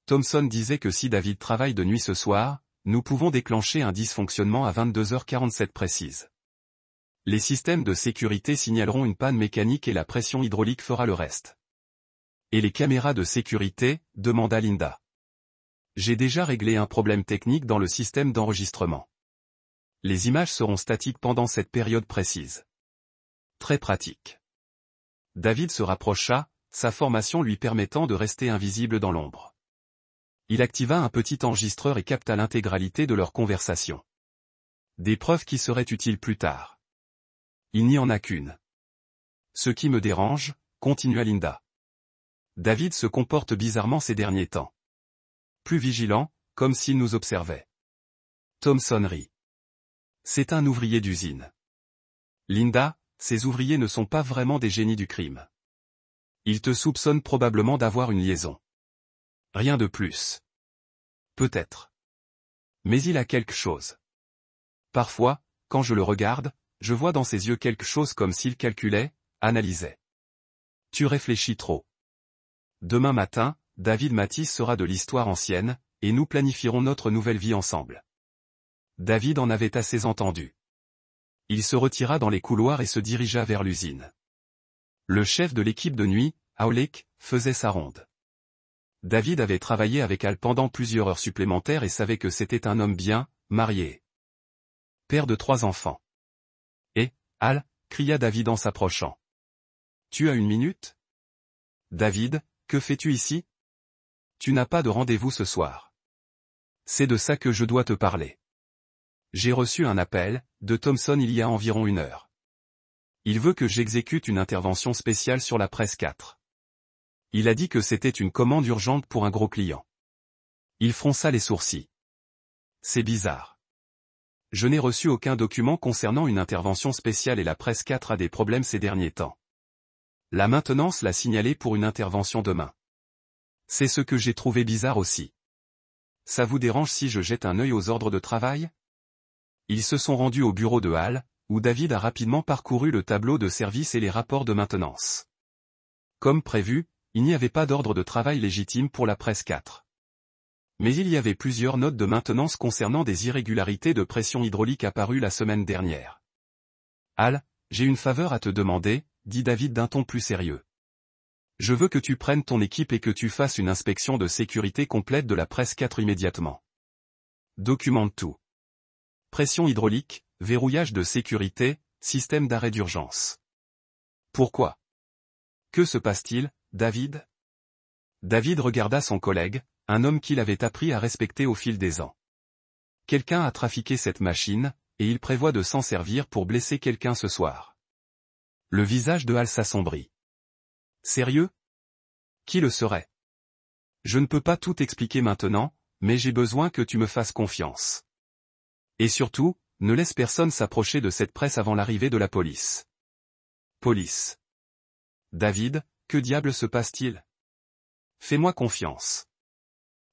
Thompson disait que si David travaille de nuit ce soir, nous pouvons déclencher un dysfonctionnement à 22h47 précise. Les systèmes de sécurité signaleront une panne mécanique et la pression hydraulique fera le reste. Et les caméras de sécurité, demanda Linda. J'ai déjà réglé un problème technique dans le système d'enregistrement. Les images seront statiques pendant cette période précise. Très pratique. David se rapprocha, sa formation lui permettant de rester invisible dans l'ombre. Il activa un petit enregistreur et capta l'intégralité de leur conversation. Des preuves qui seraient utiles plus tard. Il n'y en a qu'une. Ce qui me dérange, continua Linda. David se comporte bizarrement ces derniers temps. Plus vigilant, comme s'il nous observait. Thompson rit. C'est un ouvrier d'usine. Linda, ces ouvriers ne sont pas vraiment des génies du crime. Ils te soupçonnent probablement d'avoir une liaison. Rien de plus. Peut-être. Mais il a quelque chose. Parfois, quand je le regarde, je vois dans ses yeux quelque chose comme s'il calculait, analysait. Tu réfléchis trop. Demain matin, David Matisse sera de l'histoire ancienne, et nous planifierons notre nouvelle vie ensemble. David en avait assez entendu. Il se retira dans les couloirs et se dirigea vers l'usine. Le chef de l'équipe de nuit, Aulick, faisait sa ronde. David avait travaillé avec Al pendant plusieurs heures supplémentaires et savait que c'était un homme bien, marié. Père de 3 enfants. Et, Al, cria David en s'approchant. Tu as une minute? David, que fais-tu ici? Tu n'as pas de rendez-vous ce soir. C'est de ça que je dois te parler. J'ai reçu un appel, de Thompson il y a environ 1 heure. Il veut que j'exécute une intervention spéciale sur la presse 4. Il a dit que c'était une commande urgente pour un gros client. Il fronça les sourcils. C'est bizarre. Je n'ai reçu aucun document concernant une intervention spéciale et la presse 4 a des problèmes ces derniers temps. La maintenance l'a signalé pour une intervention demain. C'est ce que j'ai trouvé bizarre aussi. Ça vous dérange si je jette un œil aux ordres de travail? Ils se sont rendus au bureau de Hall, où David a rapidement parcouru le tableau de service et les rapports de maintenance. Comme prévu, il n'y avait pas d'ordre de travail légitime pour la presse 4. Mais il y avait plusieurs notes de maintenance concernant des irrégularités de pression hydraulique apparues la semaine dernière. Hall, j'ai une faveur à te demander, dit David d'un ton plus sérieux. Je veux que tu prennes ton équipe et que tu fasses une inspection de sécurité complète de la presse 4 immédiatement. Documente tout. Pression hydraulique, verrouillage de sécurité, système d'arrêt d'urgence. Pourquoi? Que se passe-t-il, David? David regarda son collègue, un homme qu'il avait appris à respecter au fil des ans. Quelqu'un a trafiqué cette machine, et il prévoit de s'en servir pour blesser quelqu'un ce soir. Le visage de Hall s'assombrit. Sérieux? Qui le serait? Je ne peux pas tout expliquer maintenant, mais j'ai besoin que tu me fasses confiance. Et surtout, ne laisse personne s'approcher de cette presse avant l'arrivée de la police. Police. David, que diable se passe-t-il? Fais-moi confiance.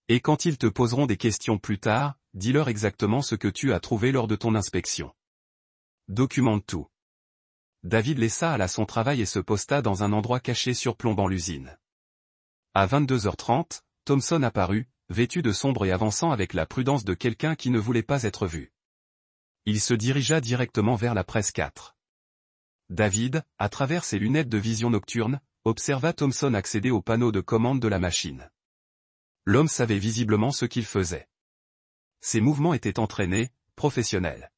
Et quand ils te poseront des questions plus tard, dis-leur exactement ce que tu as trouvé lors de ton inspection. Documente tout. David laissa Hall à son travail et se posta dans un endroit caché surplombant l'usine. À 22h30, Thompson apparut, vêtu de sombre et avançant avec la prudence de quelqu'un qui ne voulait pas être vu. Il se dirigea directement vers la presse 4. David, à travers ses lunettes de vision nocturne, observa Thompson accéder au panneau de commande de la machine. L'homme savait visiblement ce qu'il faisait. Ses mouvements étaient entraînés, professionnels.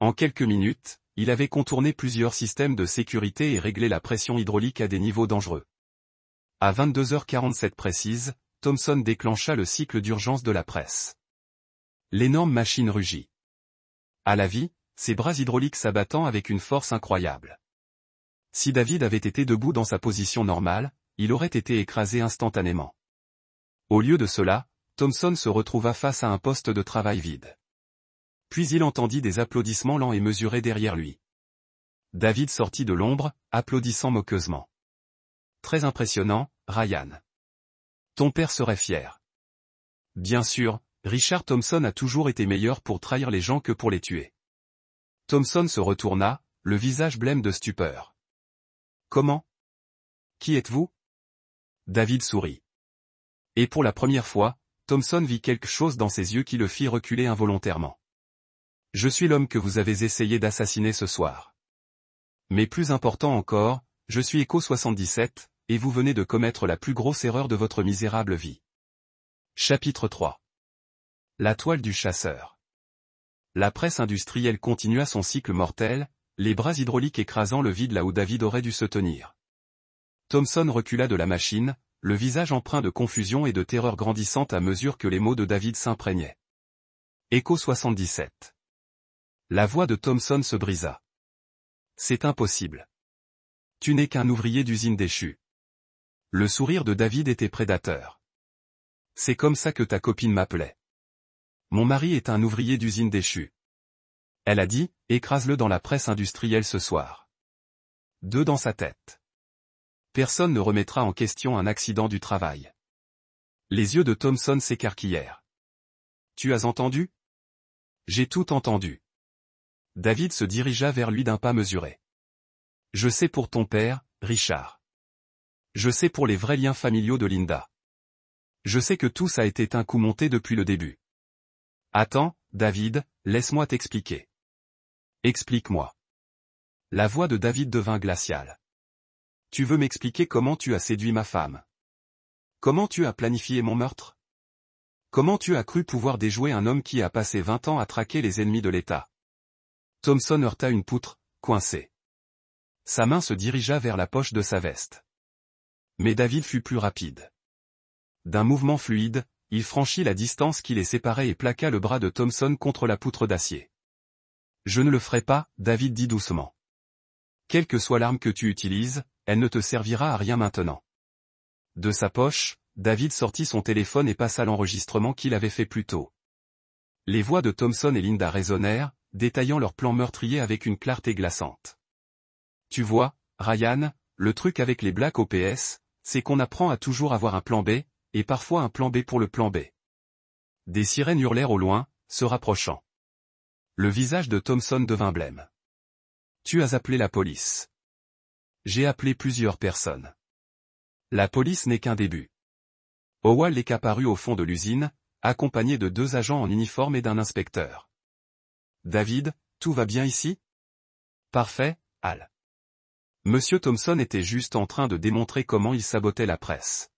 En quelques minutes, il avait contourné plusieurs systèmes de sécurité et réglé la pression hydraulique à des niveaux dangereux. À 22h47 précise, Thompson déclencha le cycle d'urgence de la presse. L'énorme machine rugit. À la vie, ses bras hydrauliques s'abattant avec une force incroyable. Si David avait été debout dans sa position normale, il aurait été écrasé instantanément. Au lieu de cela, Thompson se retrouva face à un poste de travail vide. Puis il entendit des applaudissements lents et mesurés derrière lui. David sortit de l'ombre, applaudissant moqueusement. Très impressionnant, Ryan. Ton père serait fier. Bien sûr, Richard Thompson a toujours été meilleur pour trahir les gens que pour les tuer. Thompson se retourna, le visage blême de stupeur. Comment? Qui êtes-vous? David sourit. Et pour la première fois, Thompson vit quelque chose dans ses yeux qui le fit reculer involontairement. Je suis l'homme que vous avez essayé d'assassiner ce soir. Mais plus important encore, je suis Echo 77, et vous venez de commettre la plus grosse erreur de votre misérable vie. Chapitre 3. La toile du chasseur. La presse industrielle continua son cycle mortel, les bras hydrauliques écrasant le vide là où David aurait dû se tenir. Thompson recula de la machine, le visage empreint de confusion et de terreur grandissante à mesure que les mots de David s'imprégnaient. Écho 77. La voix de Thompson se brisa. C'est impossible. Tu n'es qu'un ouvrier d'usine déchu. Le sourire de David était prédateur. C'est comme ça que ta copine m'appelait. Mon mari est un ouvrier d'usine déchu. Elle a dit, écrase-le dans la presse industrielle ce soir. 2 dans sa tête. Personne ne remettra en question un accident du travail. Les yeux de Thompson s'écarquillèrent. Tu as entendu? J'ai tout entendu. David se dirigea vers lui d'un pas mesuré. Je sais pour ton père, Richard. Je sais pour les vrais liens familiaux de Linda. Je sais que tout ça a été un coup monté depuis le début. Attends, David, laisse-moi t'expliquer. Explique-moi. La voix de David devint glaciale. Tu veux m'expliquer comment tu as séduit ma femme? Comment tu as planifié mon meurtre? Comment tu as cru pouvoir déjouer un homme qui a passé 20 ans à traquer les ennemis de l'État? Thompson heurta une poutre, coincée. Sa main se dirigea vers la poche de sa veste. Mais David fut plus rapide. D'un mouvement fluide, il franchit la distance qui les séparait et plaqua le bras de Thompson contre la poutre d'acier. Je ne le ferai pas, David dit doucement. Quelle que soit l'arme que tu utilises, elle ne te servira à rien maintenant. De sa poche, David sortit son téléphone et passa l'enregistrement qu'il avait fait plus tôt. Les voix de Thompson et Linda résonnèrent, détaillant leur plan meurtrier avec une clarté glaçante. Tu vois, Ryan, le truc avec les Black Ops, c'est qu'on apprend à toujours avoir un plan B, et parfois un plan B pour le plan B. Des sirènes hurlèrent au loin, se rapprochant. Le visage de Thompson devint blême. Tu as appelé la police. J'ai appelé plusieurs personnes. La police n'est qu'un début. Howell est apparu au fond de l'usine, accompagné de 2 agents en uniforme et d'un inspecteur. David, tout va bien ici? Parfait, Al. Monsieur Thompson était juste en train de démontrer comment il sabotait la presse.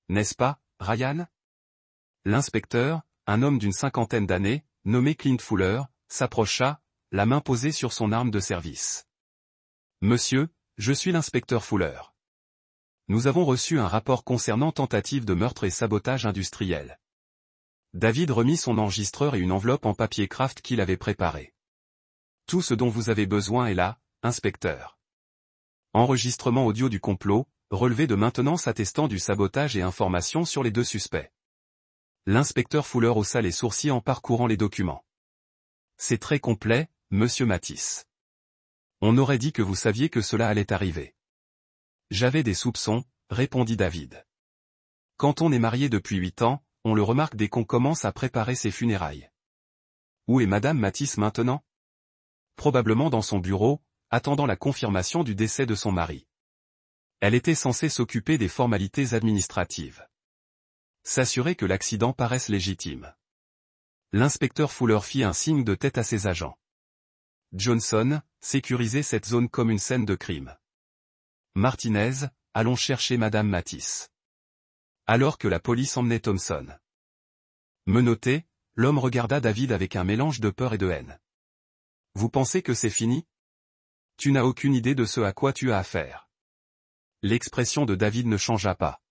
N'est-ce pas, Ryan? L'inspecteur, un homme d'une 50aine d'années, nommé Clint Fuller, s'approcha, la main posée sur son arme de service. Monsieur, je suis l'inspecteur Fuller. Nous avons reçu un rapport concernant tentative de meurtre et sabotage industriel. David remit son enregistreur et une enveloppe en papier craft qu'il avait préparée. Tout ce dont vous avez besoin est là, inspecteur. Enregistrement audio du complot, relevé de maintenance attestant du sabotage et informations sur les 2 suspects. L'inspecteur Fuller haussa les sourcils en parcourant les documents. C'est très complet, monsieur Matisse. On aurait dit que vous saviez que cela allait arriver. J'avais des soupçons, répondit David. Quand on est marié depuis 8 ans, on le remarque dès qu'on commence à préparer ses funérailles. Où est madame Matisse maintenant? Probablement dans son bureau, attendant la confirmation du décès de son mari. Elle était censée s'occuper des formalités administratives. S'assurer que l'accident paraisse légitime. L'inspecteur Fuller fit un signe de tête à ses agents. Johnson, sécurisez cette zone comme une scène de crime. Martinez, allons chercher madame Matisse. Alors que la police emmenait Thompson. Menotté, l'homme regarda David avec un mélange de peur et de haine. Vous pensez que c'est fini? Tu n'as aucune idée de ce à quoi tu as affaire. L'expression de David ne changea pas.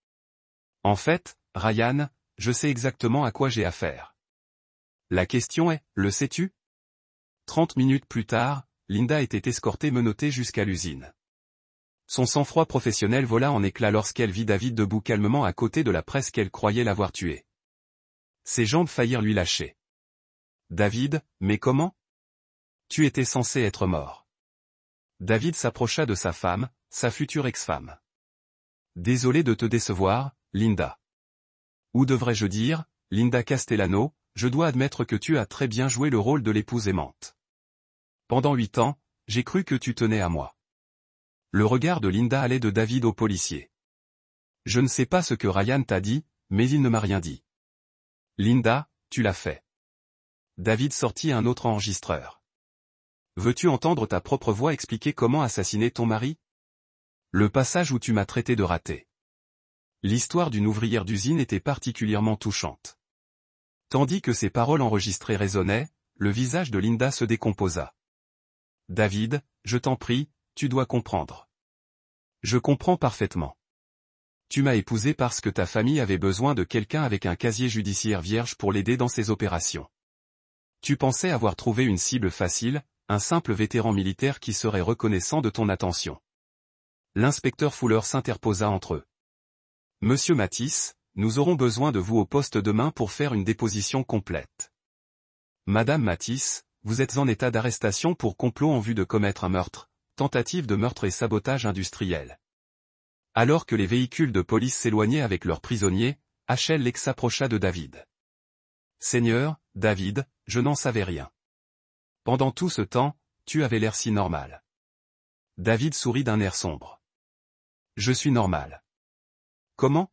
En fait, Ryan, je sais exactement à quoi j'ai affaire. La question est, le sais-tu? 30 minutes plus tard, Linda était escortée menottée jusqu'à l'usine. Son sang-froid professionnel vola en éclats lorsqu'elle vit David debout calmement à côté de la presse qu'elle croyait l'avoir tué. Ses jambes faillirent lui lâcher. David, mais comment? Tu étais censé être mort. David s'approcha de sa femme, sa future ex-femme. Désolé de te décevoir, Linda. Ou devrais-je dire, Linda Castellano, je dois admettre que tu as très bien joué le rôle de l'épouse aimante. Pendant 8 ans, j'ai cru que tu tenais à moi. Le regard de Linda allait de David au policier. Je ne sais pas ce que Ryan t'a dit, mais il ne m'a rien dit. Linda, tu l'as fait. David sortit un autre enregistreur. Veux-tu entendre ta propre voix expliquer comment assassiner ton mari? Le passage où tu m'as traité de raté. L'histoire d'une ouvrière d'usine était particulièrement touchante. Tandis que ses paroles enregistrées résonnaient, le visage de Linda se décomposa. David, je t'en prie, tu dois comprendre. Je comprends parfaitement. Tu m'as épousé parce que ta famille avait besoin de quelqu'un avec un casier judiciaire vierge pour l'aider dans ses opérations. Tu pensais avoir trouvé une cible facile, un simple vétéran militaire qui serait reconnaissant de ton attention. L'inspecteur Fuller s'interposa entre eux. Monsieur Matisse, nous aurons besoin de vous au poste demain pour faire une déposition complète. Madame Matisse, vous êtes en état d'arrestation pour complot en vue de commettre un meurtre, tentative de meurtre et sabotage industriel. Alors que les véhicules de police s'éloignaient avec leurs prisonniers, H.L. Lex s'approcha de David. Seigneur, David, je n'en savais rien. Pendant tout ce temps, tu avais l'air si normal. David sourit d'un air sombre. Je suis normal. Comment?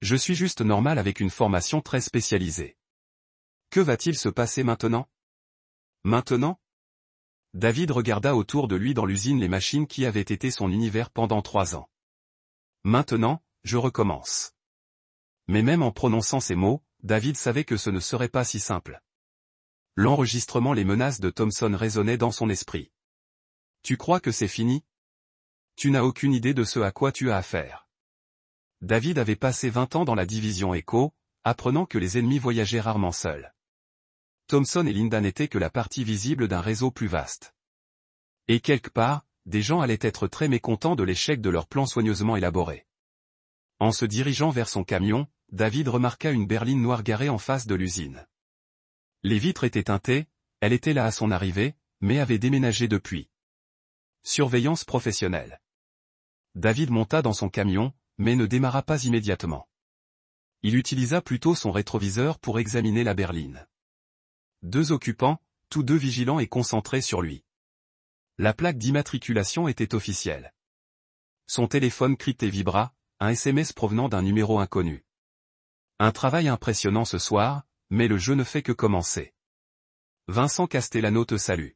Je suis juste normal avec une formation très spécialisée. Que va-t-il se passer maintenant? Maintenant? David regarda autour de lui dans l'usine les machines qui avaient été son univers pendant 3 ans. Maintenant, je recommence. Mais même en prononçant ces mots, David savait que ce ne serait pas si simple. L'enregistrement les menaces de Thompson résonnaient dans son esprit. Tu crois que c'est fini? Tu n'as aucune idée de ce à quoi tu as affaire. David avait passé 20 ans dans la division Echo, apprenant que les ennemis voyageaient rarement seuls. Thompson et Linda n'étaient que la partie visible d'un réseau plus vaste. Et quelque part, des gens allaient être très mécontents de l'échec de leur plan soigneusement élaboré. En se dirigeant vers son camion, David remarqua une berline noire garée en face de l'usine. Les vitres étaient teintées, elle était là à son arrivée, mais avait déménagé depuis. Surveillance professionnelle. David monta dans son camion, mais ne démarra pas immédiatement. Il utilisa plutôt son rétroviseur pour examiner la berline. 2 occupants, tous 2 vigilants et concentrés sur lui. La plaque d'immatriculation était officielle. Son téléphone crypté vibra, un SMS provenant d'un numéro inconnu. Un travail impressionnant ce soir, mais le jeu ne fait que commencer. Vincent Castellano te salue.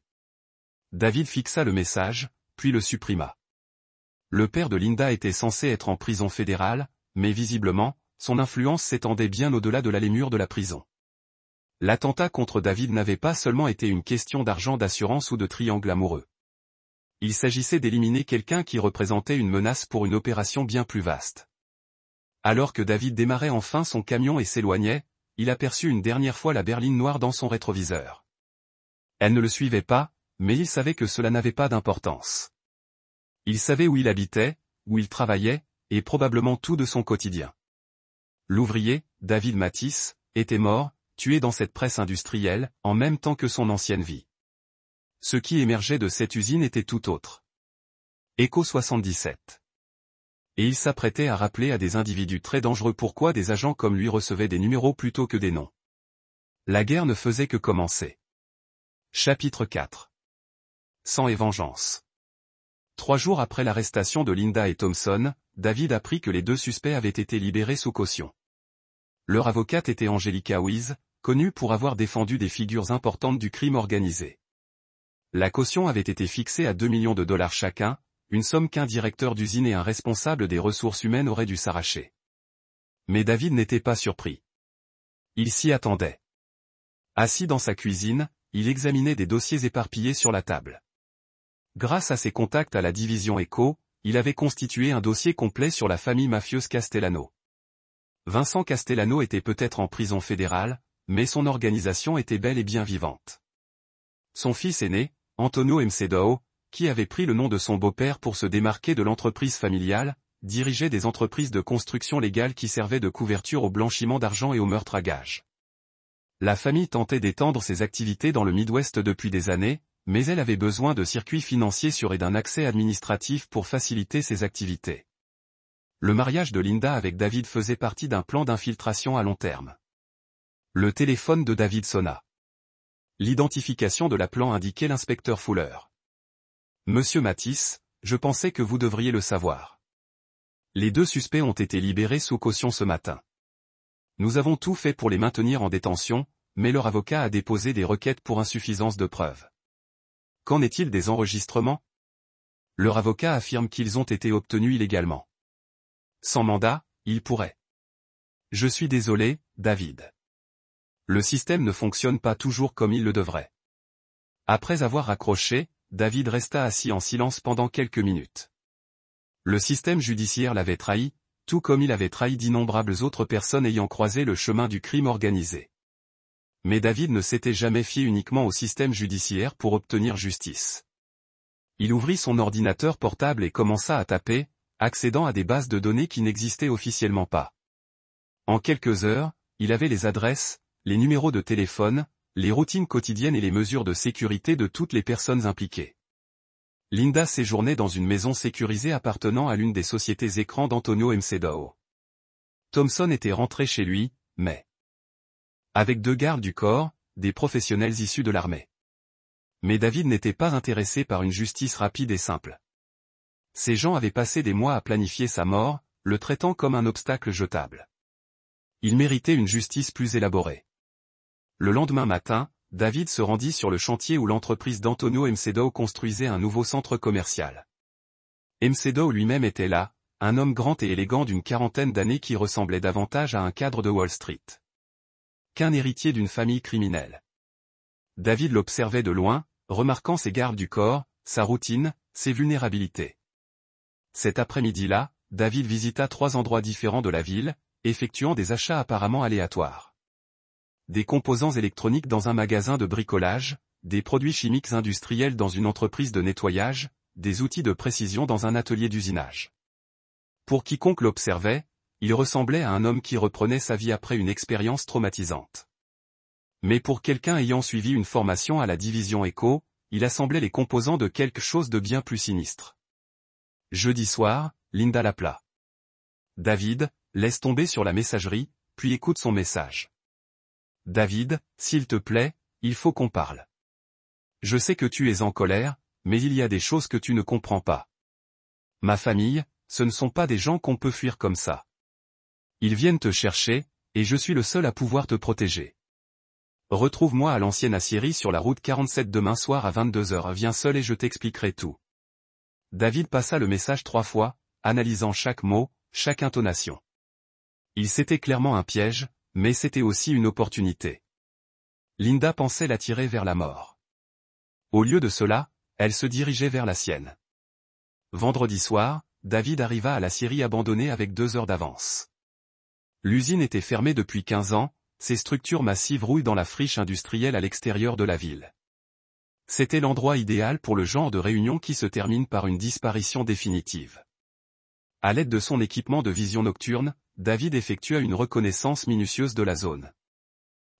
David fixa le message, puis le supprima. Le père de Linda était censé être en prison fédérale, mais visiblement, son influence s'étendait bien au-delà de la lémure de la prison. L'attentat contre David n'avait pas seulement été une question d'argent d'assurance ou de triangle amoureux. Il s'agissait d'éliminer quelqu'un qui représentait une menace pour une opération bien plus vaste. Alors que David démarrait enfin son camion et s'éloignait, il aperçut une dernière fois la berline noire dans son rétroviseur. Elle ne le suivait pas, mais il savait que cela n'avait pas d'importance. Il savait où il habitait, où il travaillait, et probablement tout de son quotidien. L'ouvrier, David Matisse, était mort, tué dans cette presse industrielle, en même temps que son ancienne vie. Ce qui émergeait de cette usine était tout autre. Echo 77. Et il s'apprêtait à rappeler à des individus très dangereux pourquoi des agents comme lui recevaient des numéros plutôt que des noms. La guerre ne faisait que commencer. Chapitre 4. Sang et vengeance. 3 jours après l'arrestation de Linda et Thompson, David apprit que les 2 suspects avaient été libérés sous caution. Leur avocate était Angelica Weiss, connue pour avoir défendu des figures importantes du crime organisé. La caution avait été fixée à $2 millions chacun, une somme qu'un directeur d'usine et un responsable des ressources humaines auraient dû s'arracher. Mais David n'était pas surpris. Il s'y attendait. Assis dans sa cuisine, il examinait des dossiers éparpillés sur la table. Grâce à ses contacts à la division Echo, il avait constitué un dossier complet sur la famille mafieuse Castellano. Vincent Castellano était peut-être en prison fédérale, mais son organisation était bel et bien vivante. Son fils aîné, Antonio Mcedo, qui avait pris le nom de son beau-père pour se démarquer de l'entreprise familiale, dirigeait des entreprises de construction légale qui servaient de couverture au blanchiment d'argent et au meurtre à gages. La famille tentait d'étendre ses activités dans le Midwest depuis des années, mais elle avait besoin de circuits financiers sûrs et d'un accès administratif pour faciliter ses activités. Le mariage de Linda avec David faisait partie d'un plan d'infiltration à long terme. Le téléphone de David sonna. L'identification de l'appelant indiquait l'inspecteur Fuller. Monsieur Matisse, je pensais que vous devriez le savoir. Les 2 suspects ont été libérés sous caution ce matin. Nous avons tout fait pour les maintenir en détention, mais leur avocat a déposé des requêtes pour insuffisance de preuves. Qu'en est-il des enregistrements? Leur avocat affirme qu'ils ont été obtenus illégalement. Sans mandat, ils pourraient. Je suis désolé, David. Le système ne fonctionne pas toujours comme il le devrait. Après avoir raccroché, David resta assis en silence pendant quelques minutes. Le système judiciaire l'avait trahi, tout comme il avait trahi d'innombrables autres personnes ayant croisé le chemin du crime organisé. Mais David ne s'était jamais fié uniquement au système judiciaire pour obtenir justice. Il ouvrit son ordinateur portable et commença à taper, accédant à des bases de données qui n'existaient officiellement pas. En quelques heures, il avait les adresses, les numéros de téléphone, les routines quotidiennes et les mesures de sécurité de toutes les personnes impliquées. Linda séjournait dans une maison sécurisée appartenant à l'une des sociétés écrans d'Antonio Mcedo. Thompson était rentré chez lui, mais avec 2 gardes du corps, des professionnels issus de l'armée. Mais David n'était pas intéressé par une justice rapide et simple. Ces gens avaient passé des mois à planifier sa mort, le traitant comme un obstacle jetable. Il méritait une justice plus élaborée. Le lendemain matin, David se rendit sur le chantier où l'entreprise d'Antonio Mcedo construisait un nouveau centre commercial. Mcedo lui-même était là, un homme grand et élégant d'une 40aine d'années qui ressemblait davantage à un cadre de Wall Street qu'un héritier d'une famille criminelle. David l'observait de loin, remarquant ses gardes du corps, sa routine, ses vulnérabilités. Cet après-midi-là, David visita 3 endroits différents de la ville, effectuant des achats apparemment aléatoires. Des composants électroniques dans un magasin de bricolage, des produits chimiques industriels dans une entreprise de nettoyage, des outils de précision dans un atelier d'usinage. Pour quiconque l'observait, il ressemblait à un homme qui reprenait sa vie après une expérience traumatisante. Mais pour quelqu'un ayant suivi une formation à la division Echo, il assemblait les composants de quelque chose de bien plus sinistre. Jeudi soir, Linda l'appela. David, laisse tomber sur la messagerie, puis écoute son message. David, s'il te plaît, il faut qu'on parle. Je sais que tu es en colère, mais il y a des choses que tu ne comprends pas. Ma famille, ce ne sont pas des gens qu'on peut fuir comme ça. Ils viennent te chercher, et je suis le seul à pouvoir te protéger. Retrouve-moi à l'ancienne Assyrie sur la route 47 demain soir à 22h. Viens seul et je t'expliquerai tout. David passa le message 3 fois, analysant chaque mot, chaque intonation. C'était clairement un piège, mais c'était aussi une opportunité. Linda pensait l'attirer vers la mort. Au lieu de cela, elle se dirigeait vers la sienne. Vendredi soir, David arriva à la scierie abandonnée avec 2 heures d'avance. L'usine était fermée depuis 15 ans, ses structures massives rouillent dans la friche industrielle à l'extérieur de la ville. C'était l'endroit idéal pour le genre de réunion qui se termine par une disparition définitive. À l'aide de son équipement de vision nocturne, David effectua une reconnaissance minutieuse de la zone.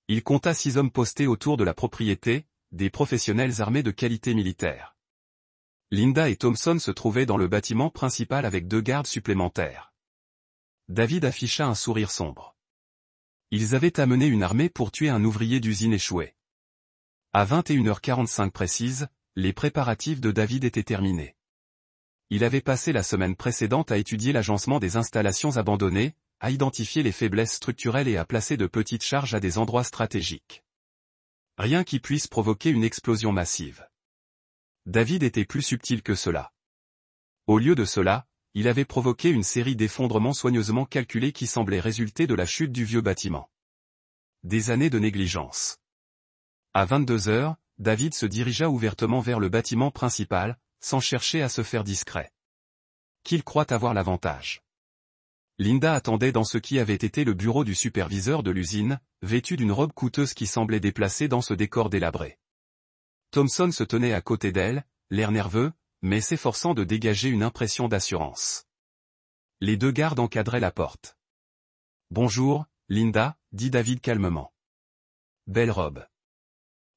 Il compta 6 hommes postés autour de la propriété, des professionnels armés de qualité militaire. Linda et Thompson se trouvaient dans le bâtiment principal avec 2 gardes supplémentaires. David afficha un sourire sombre. Ils avaient amené une armée pour tuer un ouvrier d'usine échoué. À 21h45 précise, les préparatifs de David étaient terminés. Il avait passé la semaine précédente à étudier l'agencement des installations abandonnées, à identifier les faiblesses structurelles et à placer de petites charges à des endroits stratégiques. Rien qui puisse provoquer une explosion massive. David était plus subtil que cela. Au lieu de cela, il avait provoqué une série d'effondrements soigneusement calculés qui semblaient résulter de la chute du vieux bâtiment. Des années de négligence. À 22h, David se dirigea ouvertement vers le bâtiment principal, sans chercher à se faire discret. Qu'il croit avoir l'avantage. Linda attendait dans ce qui avait été le bureau du superviseur de l'usine, vêtu d'une robe coûteuse qui semblait déplacée dans ce décor délabré. Thompson se tenait à côté d'elle, l'air nerveux, mais s'efforçant de dégager une impression d'assurance. Les 2 gardes encadraient la porte. « Bonjour, Linda, » dit David calmement. « Belle robe.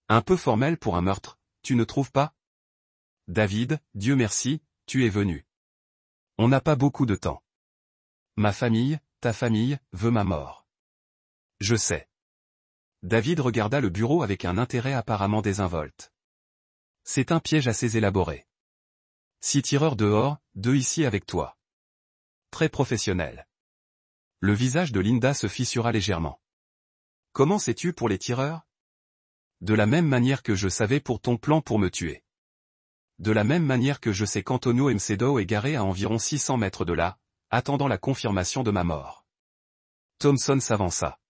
Un peu formelle pour un meurtre, tu ne trouves pas ? » David, Dieu merci, tu es venu. On n'a pas beaucoup de temps. Ma famille, ta famille, veut ma mort. Je sais. David regarda le bureau avec un intérêt apparemment désinvolte. C'est un piège assez élaboré. 6 tireurs dehors, 2 ici avec toi. Très professionnel. Le visage de Linda se fissura légèrement. Comment sais-tu pour les tireurs ? De la même manière que je savais pour ton plan pour me tuer. De la même manière que je sais qu'Antonio Mcedo est garé à environ 600 mètres de là, attendant la confirmation de ma mort. Thompson s'avança.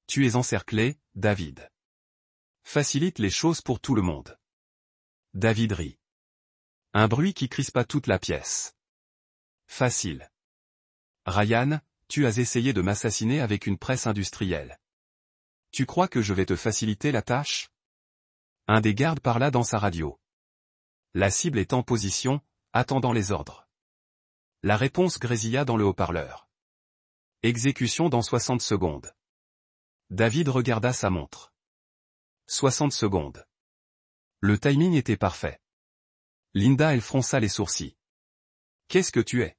Tu es encerclé, David. Facilite les choses pour tout le monde. David rit. Un bruit qui crispa toute la pièce. Facile. Ryan, tu as essayé de m'assassiner avec une presse industrielle. Tu crois que je vais te faciliter la tâche? Un des gardes parla dans sa radio. La cible est en position, attendant les ordres. La réponse grésilla dans le haut-parleur. Exécution dans 60 secondes. David regarda sa montre. 60 secondes. Le timing était parfait. Linda elle fronça les sourcils. Qu'est-ce que tu es?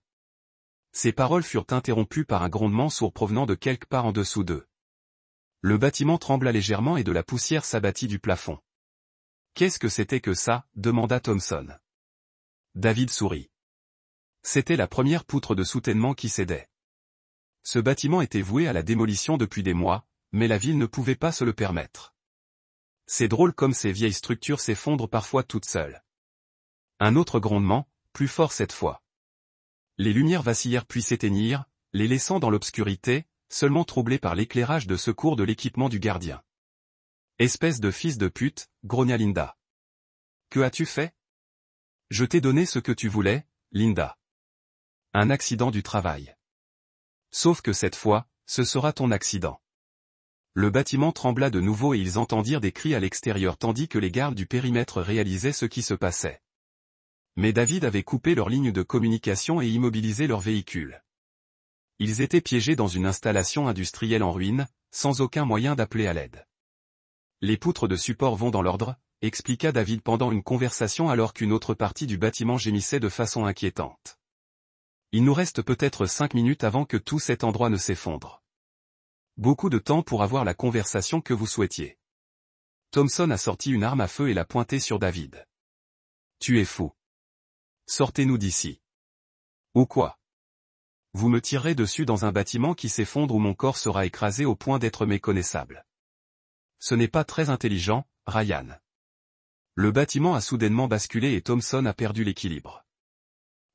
Ces paroles furent interrompues par un grondement sourd provenant de quelque part en dessous d'eux. Le bâtiment trembla légèrement et de la poussière s'abattit du plafond. Qu'est-ce que c'était que ça? Demanda Thompson. David sourit. C'était la première poutre de soutènement qui cédait. Ce bâtiment était voué à la démolition depuis des mois, mais la ville ne pouvait pas se le permettre. C'est drôle comme ces vieilles structures s'effondrent parfois toutes seules. Un autre grondement, plus fort cette fois. Les lumières vacillèrent puis s'éteignirent, les laissant dans l'obscurité, seulement troublés par l'éclairage de secours de l'équipement du gardien. Espèce de fils de pute, grogna Linda. Que as-tu fait? Je t'ai donné ce que tu voulais, Linda. Un accident du travail. Sauf que cette fois, ce sera ton accident. Le bâtiment trembla de nouveau et ils entendirent des cris à l'extérieur tandis que les gardes du périmètre réalisaient ce qui se passait. Mais David avait coupé leur ligne de communication et immobilisé leur véhicule. Ils étaient piégés dans une installation industrielle en ruine, sans aucun moyen d'appeler à l'aide. Les poutres de support vont dans l'ordre, expliqua David pendant une conversation alors qu'une autre partie du bâtiment gémissait de façon inquiétante. Il nous reste peut-être 5 minutes avant que tout cet endroit ne s'effondre. Beaucoup de temps pour avoir la conversation que vous souhaitiez. Thompson a sorti une arme à feu et l'a pointée sur David. Tu es fou. Sortez-nous d'ici. Ou quoi? Vous me tirerez dessus dans un bâtiment qui s'effondre où mon corps sera écrasé au point d'être méconnaissable. Ce n'est pas très intelligent, Ryan. Le bâtiment a soudainement basculé et Thompson a perdu l'équilibre.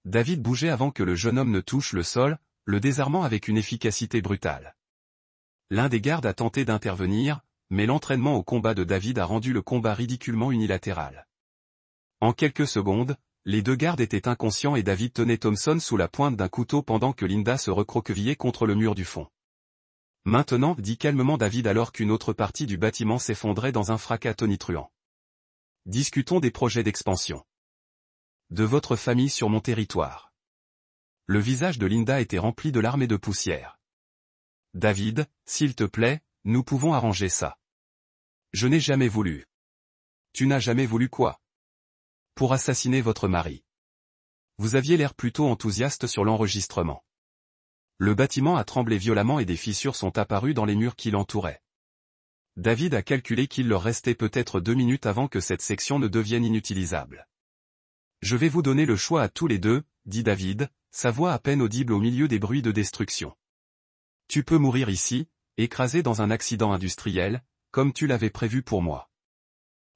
David bougeait avant que le jeune homme ne touche le sol, le désarmant avec une efficacité brutale. L'un des gardes a tenté d'intervenir, mais l'entraînement au combat de David a rendu le combat ridiculement unilatéral. En quelques secondes, les deux gardes étaient inconscients et David tenait Thompson sous la pointe d'un couteau pendant que Linda se recroquevillait contre le mur du fond. Maintenant, dit calmement David alors qu'une autre partie du bâtiment s'effondrait dans un fracas tonitruant. Discutons des projets d'expansion. De votre famille sur mon territoire. Le visage de Linda était rempli de larmes et de poussière. David, s'il te plaît, nous pouvons arranger ça. Je n'ai jamais voulu. Tu n'as jamais voulu quoi? Pour assassiner votre mari. Vous aviez l'air plutôt enthousiaste sur l'enregistrement. Le bâtiment a tremblé violemment et des fissures sont apparues dans les murs qui l'entouraient. David a calculé qu'il leur restait peut-être 2 minutes avant que cette section ne devienne inutilisable. Je vais vous donner le choix à tous les deux, dit David, sa voix à peine audible au milieu des bruits de destruction. Tu peux mourir ici, écrasé dans un accident industriel, comme tu l'avais prévu pour moi.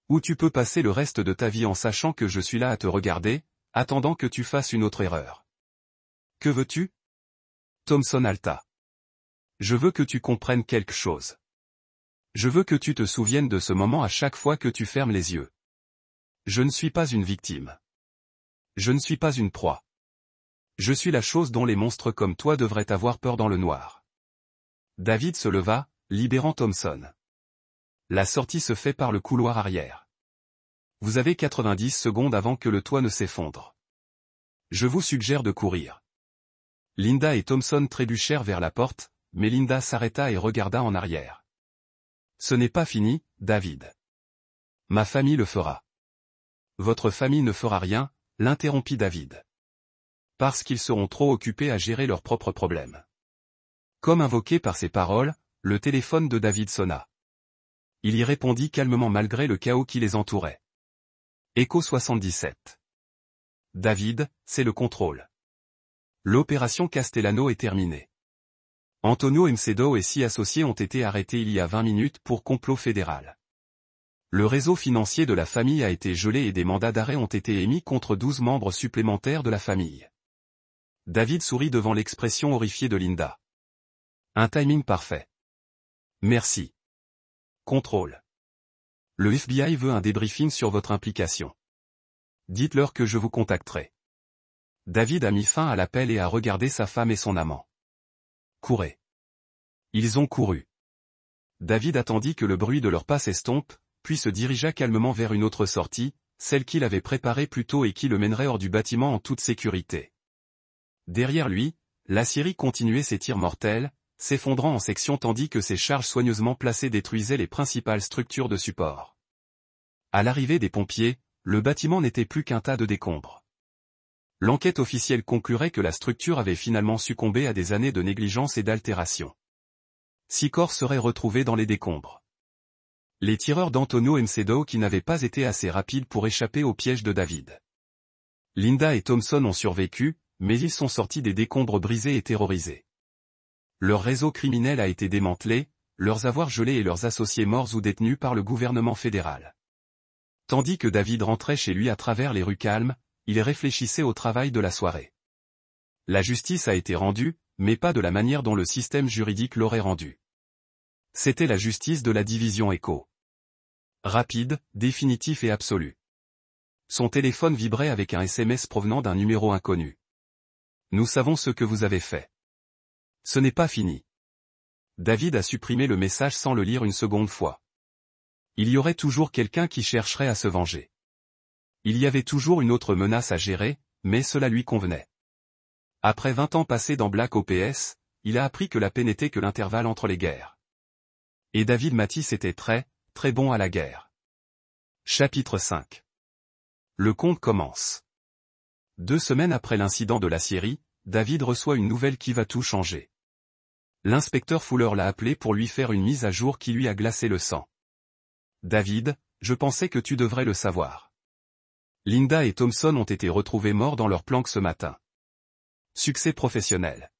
Ou tu peux passer le reste de ta vie en sachant que je suis là à te regarder, attendant que tu fasses une autre erreur. Que veux-tu? Thompson halta. Je veux que tu comprennes quelque chose. Je veux que tu te souviennes de ce moment à chaque fois que tu fermes les yeux. Je ne suis pas une victime. Je ne suis pas une proie. Je suis la chose dont les monstres comme toi devraient avoir peur dans le noir. David se leva, libérant Thompson. La sortie se fait par le couloir arrière. Vous avez 90 secondes avant que le toit ne s'effondre. Je vous suggère de courir. Linda et Thompson trébuchèrent vers la porte, mais Linda s'arrêta et regarda en arrière. Ce n'est pas fini, David. Ma famille le fera. Votre famille ne fera rien, l'interrompit David. Parce qu'ils seront trop occupés à gérer leurs propres problèmes. Comme invoqué par ces paroles, le téléphone de David sonna. Il y répondit calmement malgré le chaos qui les entourait. Echo 77. David, c'est le contrôle. L'opération Castellano est terminée. Antonio Mcedo et 6 associés ont été arrêtés il y a 20 minutes pour complot fédéral. Le réseau financier de la famille a été gelé et des mandats d'arrêt ont été émis contre 12 membres supplémentaires de la famille. David sourit devant l'expression horrifiée de Linda. Un timing parfait. Merci. Contrôle. Le FBI veut un débriefing sur votre implication. Dites-leur que je vous contacterai. David a mis fin à l'appel et a regardé sa femme et son amant. Courez. Ils ont couru. David attendit que le bruit de leurs pas s'estompe, puis se dirigea calmement vers une autre sortie, celle qu'il avait préparée plus tôt et qui le mènerait hors du bâtiment en toute sécurité. Derrière lui, l'Assyrie continuait ses tirs mortels, s'effondrant en sections tandis que ses charges soigneusement placées détruisaient les principales structures de support. À l'arrivée des pompiers, le bâtiment n'était plus qu'un tas de décombres. L'enquête officielle conclurait que la structure avait finalement succombé à des années de négligence et d'altération. 6 corps seraient retrouvés dans les décombres. Les tireurs d'Antonio Mcedo qui n'avaient pas été assez rapides pour échapper au piège de David. Linda et Thompson ont survécu, mais ils sont sortis des décombres brisés et terrorisés. Leur réseau criminel a été démantelé, leurs avoirs gelés et leurs associés morts ou détenus par le gouvernement fédéral. Tandis que David rentrait chez lui à travers les rues calmes, il réfléchissait au travail de la soirée. La justice a été rendue, mais pas de la manière dont le système juridique l'aurait rendue. C'était la justice de la division Echo. Rapide, définitif et absolu. Son téléphone vibrait avec un SMS provenant d'un numéro inconnu. Nous savons ce que vous avez fait. Ce n'est pas fini. David a supprimé le message sans le lire une seconde fois. Il y aurait toujours quelqu'un qui chercherait à se venger. Il y avait toujours une autre menace à gérer, mais cela lui convenait. Après 20 ans passés dans Black Ops, il a appris que la paix n'était que l'intervalle entre les guerres. Et David Mathis était très, très bon à la guerre. Chapitre 5. Le conte commence. 2 semaines après l'incident de l'Assyrie, David reçoit une nouvelle qui va tout changer. L'inspecteur Fuller l'a appelé pour lui faire une mise à jour qui lui a glacé le sang. David, je pensais que tu devrais le savoir. Linda et Thompson ont été retrouvés morts dans leur planque ce matin. Succès professionnel.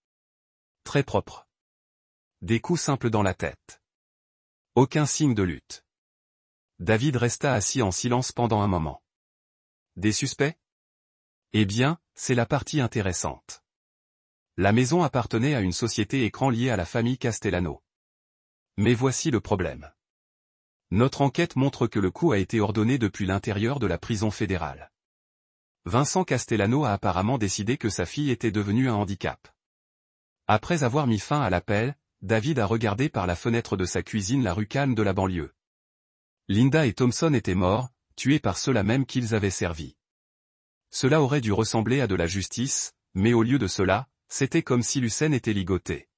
Très propre. Des coups simples dans la tête. Aucun signe de lutte. David resta assis en silence pendant un moment. Des suspects? Eh bien, c'est la partie intéressante. La maison appartenait à une société écran liée à la famille Castellano. Mais voici le problème. Notre enquête montre que le coup a été ordonné depuis l'intérieur de la prison fédérale. Vincent Castellano a apparemment décidé que sa fille était devenue un handicap. Après avoir mis fin à l'appel, David a regardé par la fenêtre de sa cuisine la rue calme de la banlieue. Linda et Thompson étaient morts, tués par ceux-là même qu'ils avaient servis. Cela aurait dû ressembler à de la justice, mais au lieu de cela, c'était comme si Lucène était ligotée.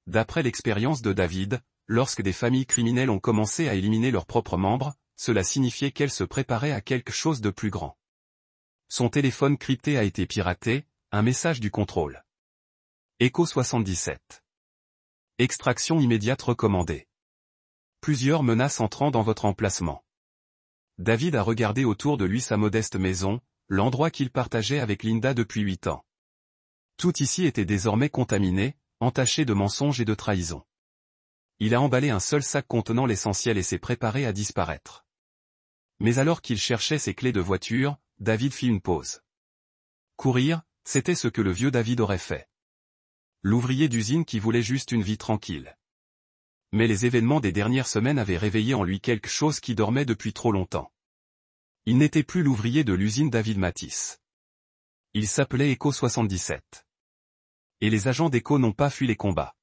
D'après l'expérience de David, lorsque des familles criminelles ont commencé à éliminer leurs propres membres, cela signifiait qu'elles se préparaient à quelque chose de plus grand. Son téléphone crypté a été piraté, un message du contrôle. Echo 77. Extraction immédiate recommandée. Plusieurs menaces entrant dans votre emplacement. David a regardé autour de lui sa modeste maison, l'endroit qu'il partageait avec Linda depuis 8 ans. Tout ici était désormais contaminé, entaché de mensonges et de trahison. Il a emballé un seul sac contenant l'essentiel et s'est préparé à disparaître. Mais alors qu'il cherchait ses clés de voiture, David fit une pause. Courir, c'était ce que le vieux David aurait fait. L'ouvrier d'usine qui voulait juste une vie tranquille. Mais les événements des dernières semaines avaient réveillé en lui quelque chose qui dormait depuis trop longtemps. Il n'était plus l'ouvrier de l'usine David Mathis. Il s'appelait Echo 77. Et les agents d'Echo n'ont pas fui les combats.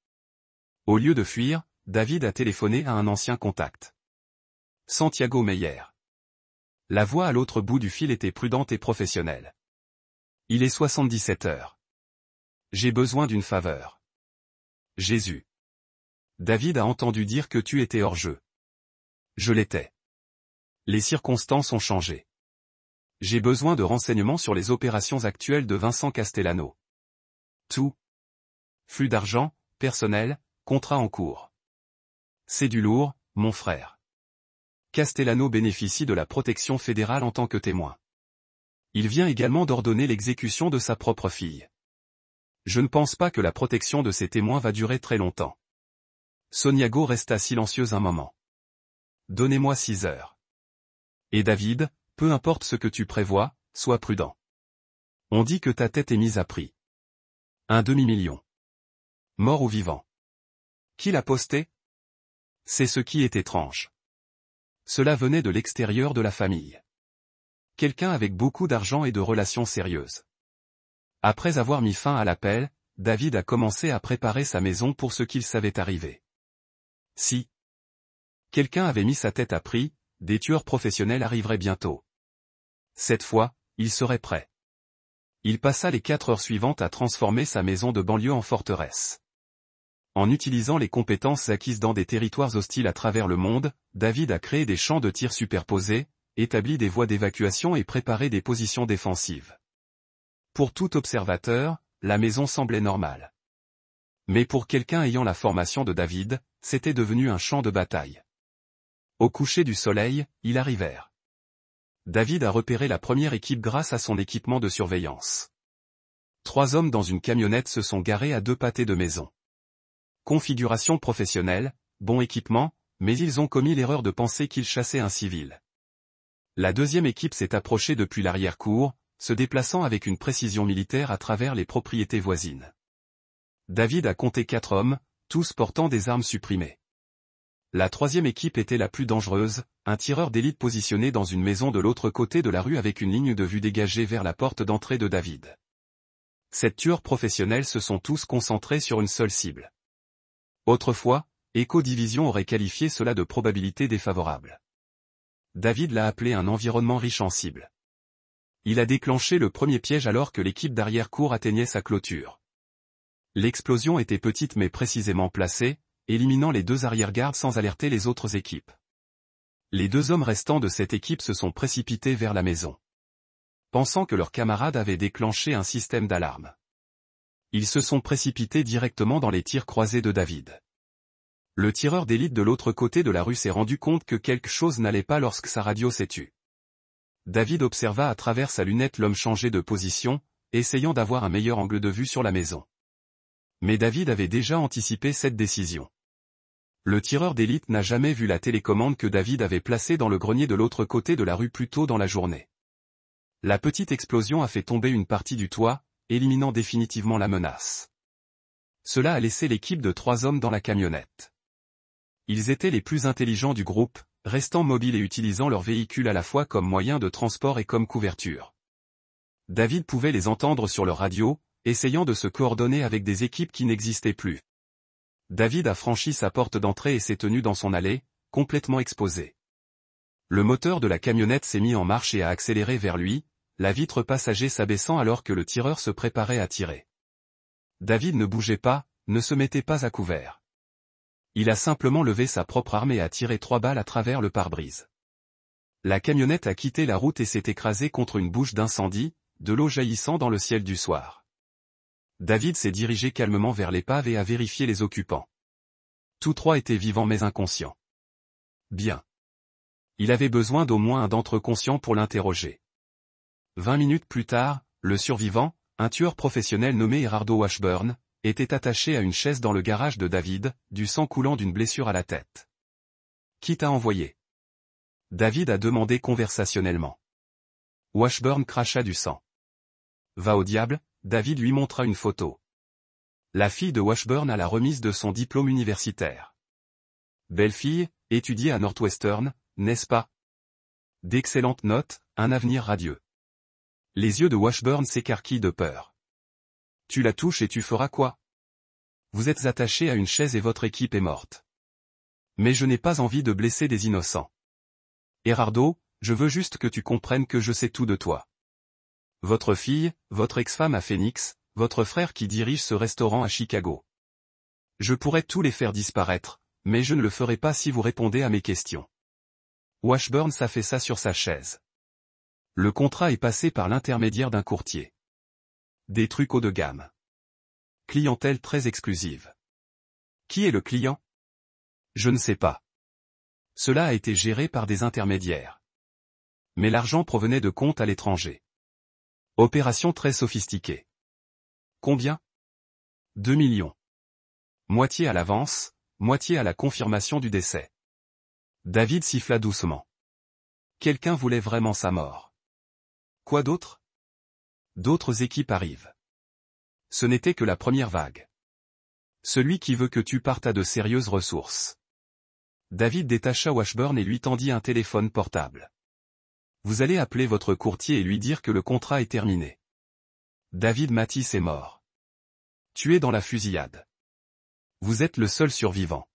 Au lieu de fuir, David a téléphoné à un ancien contact. Santiago Meyer. La voix à l'autre bout du fil était prudente et professionnelle. Il est 77 heures. J'ai besoin d'une faveur. Jésus. David a entendu dire que tu étais hors jeu. Je l'étais. Les circonstances ont changé. J'ai besoin de renseignements sur les opérations actuelles de Vincent Castellano. Tout. Flux d'argent, personnel, contrat en cours. C'est du lourd, mon frère. Castellano bénéficie de la protection fédérale en tant que témoin. Il vient également d'ordonner l'exécution de sa propre fille. Je ne pense pas que la protection de ces témoins va durer très longtemps. Soniago resta silencieuse un moment. Donnez-moi 6 heures. Et David, peu importe ce que tu prévois, sois prudent. On dit que ta tête est mise à prix. 1 demi-million. Mort ou vivant. Qui l'a posté? C'est ce qui est étrange. Cela venait de l'extérieur de la famille. Quelqu'un avec beaucoup d'argent et de relations sérieuses. Après avoir mis fin à l'appel, David a commencé à préparer sa maison pour ce qu'il savait arriver. Si quelqu'un avait mis sa tête à prix, des tueurs professionnels arriveraient bientôt. Cette fois, il serait prêt. Il passa les 4 heures suivantes à transformer sa maison de banlieue en forteresse. En utilisant les compétences acquises dans des territoires hostiles à travers le monde, David a créé des champs de tir superposés, établi des voies d'évacuation et préparé des positions défensives. Pour tout observateur, la maison semblait normale. Mais pour quelqu'un ayant la formation de David, c'était devenu un champ de bataille. Au coucher du soleil, ils arrivèrent. David a repéré la première équipe grâce à son équipement de surveillance. 3 hommes dans une camionnette se sont garés à 2 pâtés de maison. Configuration professionnelle, bon équipement, mais ils ont commis l'erreur de penser qu'ils chassaient un civil. La deuxième équipe s'est approchée depuis l'arrière-cour, se déplaçant avec une précision militaire à travers les propriétés voisines. David a compté 4 hommes, tous portant des armes supprimées. La troisième équipe était la plus dangereuse, un tireur d'élite positionné dans une maison de l'autre côté de la rue avec une ligne de vue dégagée vers la porte d'entrée de David. 7 tueurs professionnels se sont tous concentrés sur une seule cible. Autrefois, Echo Division aurait qualifié cela de probabilité défavorable. David l'a appelé un environnement riche en cibles. Il a déclenché le premier piège alors que l'équipe d'arrière-cour atteignait sa clôture. L'explosion était petite mais précisément placée, éliminant les 2 arrière-gardes sans alerter les autres équipes. Les 2 hommes restants de cette équipe se sont précipités vers la maison. Pensant que leurs camarades avaient déclenché un système d'alarme. Ils se sont précipités directement dans les tirs croisés de David. Le tireur d'élite de l'autre côté de la rue s'est rendu compte que quelque chose n'allait pas lorsque sa radio s'est tue. David observa à travers sa lunette l'homme changer de position, essayant d'avoir un meilleur angle de vue sur la maison. Mais David avait déjà anticipé cette décision. Le tireur d'élite n'a jamais vu la télécommande que David avait placée dans le grenier de l'autre côté de la rue plus tôt dans la journée. La petite explosion a fait tomber une partie du toit, éliminant définitivement la menace. Cela a laissé l'équipe de 3 hommes dans la camionnette. Ils étaient les plus intelligents du groupe, restant mobiles et utilisant leur véhicule à la fois comme moyen de transport et comme couverture. David pouvait les entendre sur leur radio, essayant de se coordonner avec des équipes qui n'existaient plus. David a franchi sa porte d'entrée et s'est tenu dans son allée, complètement exposé. Le moteur de la camionnette s'est mis en marche et a accéléré vers lui, la vitre passager s'abaissant alors que le tireur se préparait à tirer. David ne bougeait pas, ne se mettait pas à couvert. Il a simplement levé sa propre arme et a tiré 3 balles à travers le pare-brise. La camionnette a quitté la route et s'est écrasée contre une bouche d'incendie, de l'eau jaillissant dans le ciel du soir. David s'est dirigé calmement vers l'épave et a vérifié les occupants. Tous 3 étaient vivants mais inconscients. Bien. Il avait besoin d'au moins un d'entre eux conscient pour l'interroger. 20 minutes plus tard, le survivant, un tueur professionnel nommé Gerardo Washburn, était attaché à une chaise dans le garage de David, du sang coulant d'une blessure à la tête. Qui t'a envoyé? David a demandé conversationnellement. Washburn cracha du sang. Va au diable, David lui montra une photo. La fille de Washburn a la remise de son diplôme universitaire. Belle fille, étudiée à Northwestern, n'est-ce pas? D'excellentes notes, un avenir radieux. Les yeux de Washburn s'écarquillent de peur. Tu la touches et tu feras quoi? Vous êtes attaché à une chaise et votre équipe est morte. Mais je n'ai pas envie de blesser des innocents. Gerardo, je veux juste que tu comprennes que je sais tout de toi. Votre fille, votre ex-femme à Phoenix, votre frère qui dirige ce restaurant à Chicago. Je pourrais tous les faire disparaître, mais je ne le ferai pas si vous répondez à mes questions. Washburn s'affaissa sur sa chaise. Le contrat est passé par l'intermédiaire d'un courtier. Des trucs haut de gamme. Clientèle très exclusive. Qui est le client? Je ne sais pas. Cela a été géré par des intermédiaires. Mais l'argent provenait de comptes à l'étranger. Opération très sophistiquée. Combien? 2 millions. Moitié à l'avance, moitié à la confirmation du décès. David siffla doucement. Quelqu'un voulait vraiment sa mort. Quoi d'autre? D'autres équipes arrivent. Ce n'était que la première vague. Celui qui veut que tu partes a de sérieuses ressources. David détacha Washburn et lui tendit un téléphone portable. Vous allez appeler votre courtier et lui dire que le contrat est terminé. David Mathis est mort. Tu es dans la fusillade. Vous êtes le seul survivant.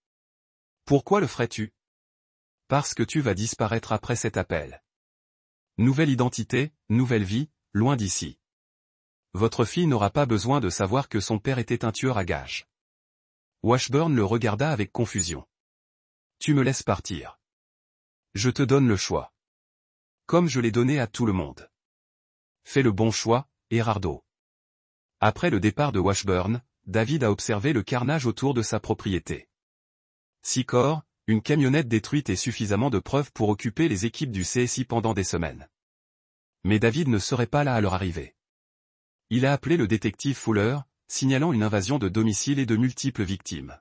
Pourquoi le ferais-tu? Parce que tu vas disparaître après cet appel. Nouvelle identité, nouvelle vie, loin d'ici. Votre fille n'aura pas besoin de savoir que son père était un tueur à gages. Washburn le regarda avec confusion. Tu me laisses partir. Je te donne le choix. Comme je l'ai donné à tout le monde. Fais le bon choix, Erardo. Après le départ de Washburn, David a observé le carnage autour de sa propriété. 6 corps, une camionnette détruite et suffisamment de preuves pour occuper les équipes du CSI pendant des semaines. Mais David ne serait pas là à leur arrivée. Il a appelé le détective Fuller, signalant une invasion de domicile et de multiples victimes.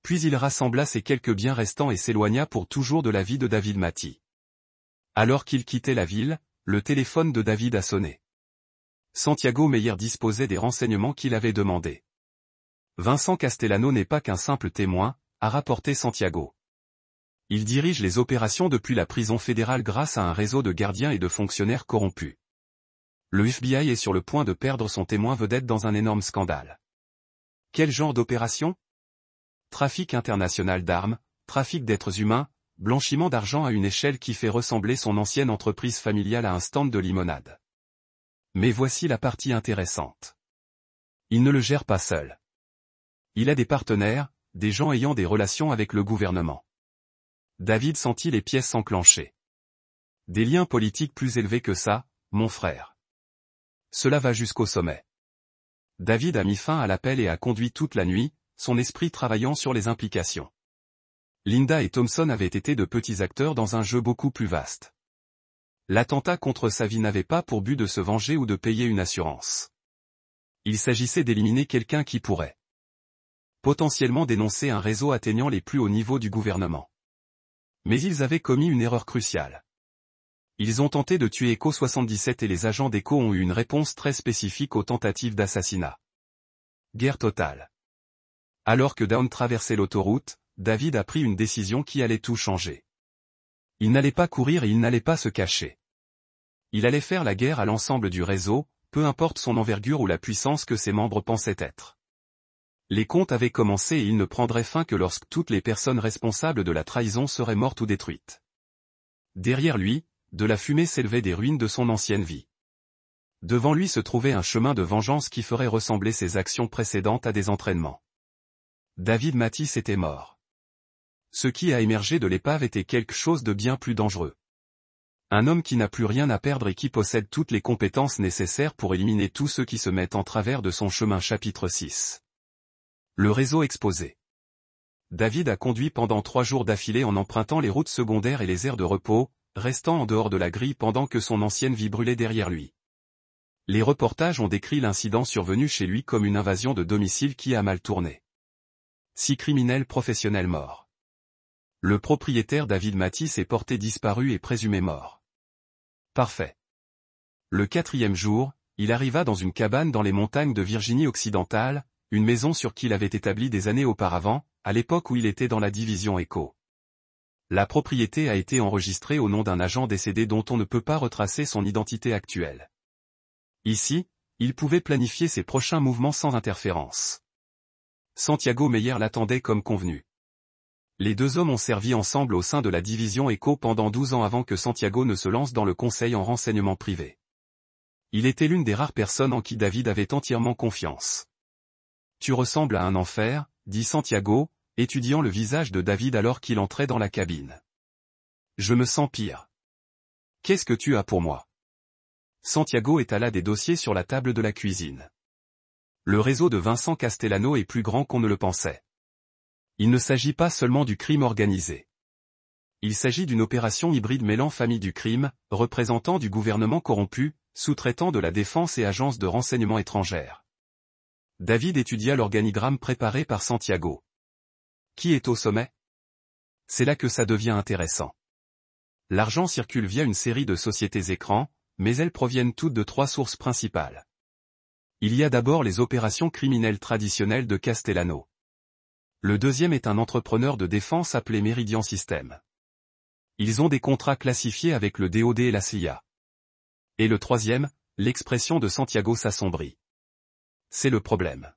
Puis il rassembla ses quelques biens restants et s'éloigna pour toujours de la vie de David Matty. Alors qu'il quittait la ville, le téléphone de David a sonné. Santiago Meyer disposait des renseignements qu'il avait demandés. Vincent Castellano n'est pas qu'un simple témoin, a rapporté Santiago. Il dirige les opérations depuis la prison fédérale grâce à un réseau de gardiens et de fonctionnaires corrompus. Le FBI est sur le point de perdre son témoin vedette dans un énorme scandale. Quel genre d'opération? Trafic international d'armes, trafic d'êtres humains, blanchiment d'argent à une échelle qui fait ressembler son ancienne entreprise familiale à un stand de limonade. Mais voici la partie intéressante. Il ne le gère pas seul. Il a des partenaires, des gens ayant des relations avec le gouvernement. David sentit les pièces s'enclencher. Des liens politiques plus élevés que ça, mon frère. Cela va jusqu'au sommet. David a mis fin à l'appel et a conduit toute la nuit, son esprit travaillant sur les implications. Linda et Thompson avaient été de petits acteurs dans un jeu beaucoup plus vaste. L'attentat contre sa vie n'avait pas pour but de se venger ou de payer une assurance. Il s'agissait d'éliminer quelqu'un qui pourrait potentiellement dénoncer un réseau atteignant les plus hauts niveaux du gouvernement. Mais ils avaient commis une erreur cruciale. Ils ont tenté de tuer Echo 77 et les agents d'Echo ont eu une réponse très spécifique aux tentatives d'assassinat. Guerre totale. Alors que Dawn traversait l'autoroute, David a pris une décision qui allait tout changer. Il n'allait pas courir et il n'allait pas se cacher. Il allait faire la guerre à l'ensemble du réseau, peu importe son envergure ou la puissance que ses membres pensaient être. Les comptes avaient commencé et ils ne prendraient fin que lorsque toutes les personnes responsables de la trahison seraient mortes ou détruites. Derrière lui, de la fumée s'élevait des ruines de son ancienne vie. Devant lui se trouvait un chemin de vengeance qui ferait ressembler ses actions précédentes à des entraînements. David Matty était mort. Ce qui a émergé de l'épave était quelque chose de bien plus dangereux. Un homme qui n'a plus rien à perdre et qui possède toutes les compétences nécessaires pour éliminer tous ceux qui se mettent en travers de son chemin. Chapitre 6. Le réseau exposé. David a conduit pendant 3 jours d'affilée en empruntant les routes secondaires et les aires de repos, restant en dehors de la grille pendant que son ancienne vie brûlait derrière lui. Les reportages ont décrit l'incident survenu chez lui comme une invasion de domicile qui a mal tourné. 6 criminels professionnels morts. Le propriétaire David Matty s'est porté disparu et présumé mort. Parfait. Le 4e jour, il arriva dans une cabane dans les montagnes de Virginie occidentale, une maison sur qu'il avait établi des années auparavant, à l'époque où il était dans la division Echo. La propriété a été enregistrée au nom d'un agent décédé dont on ne peut pas retracer son identité actuelle. Ici, il pouvait planifier ses prochains mouvements sans interférence. Santiago Meyer l'attendait comme convenu. Les 2 hommes ont servi ensemble au sein de la division Echo pendant 12 ans avant que Santiago ne se lance dans le conseil en renseignement privé. Il était l'une des rares personnes en qui David avait entièrement confiance. Tu ressembles à un enfer, dit Santiago, étudiant le visage de David alors qu'il entrait dans la cabine. Je me sens pire. Qu'est-ce que tu as pour moi? Santiago étala des dossiers sur la table de la cuisine. Le réseau de Vincent Castellano est plus grand qu'on ne le pensait. Il ne s'agit pas seulement du crime organisé. Il s'agit d'une opération hybride mêlant famille du crime, représentants du gouvernement corrompu, sous-traitants de la défense et agences de renseignement étrangères. David étudia l'organigramme préparé par Santiago. Qui est au sommet? C'est là que ça devient intéressant. L'argent circule via une série de sociétés écrans, mais elles proviennent toutes de 3 sources principales. Il y a d'abord les opérations criminelles traditionnelles de Castellano. Le deuxième est un entrepreneur de défense appelé Meridian System. Ils ont des contrats classifiés avec le DoD et la CIA. Et le troisième, l'expression de Santiago s'assombrit. C'est le problème.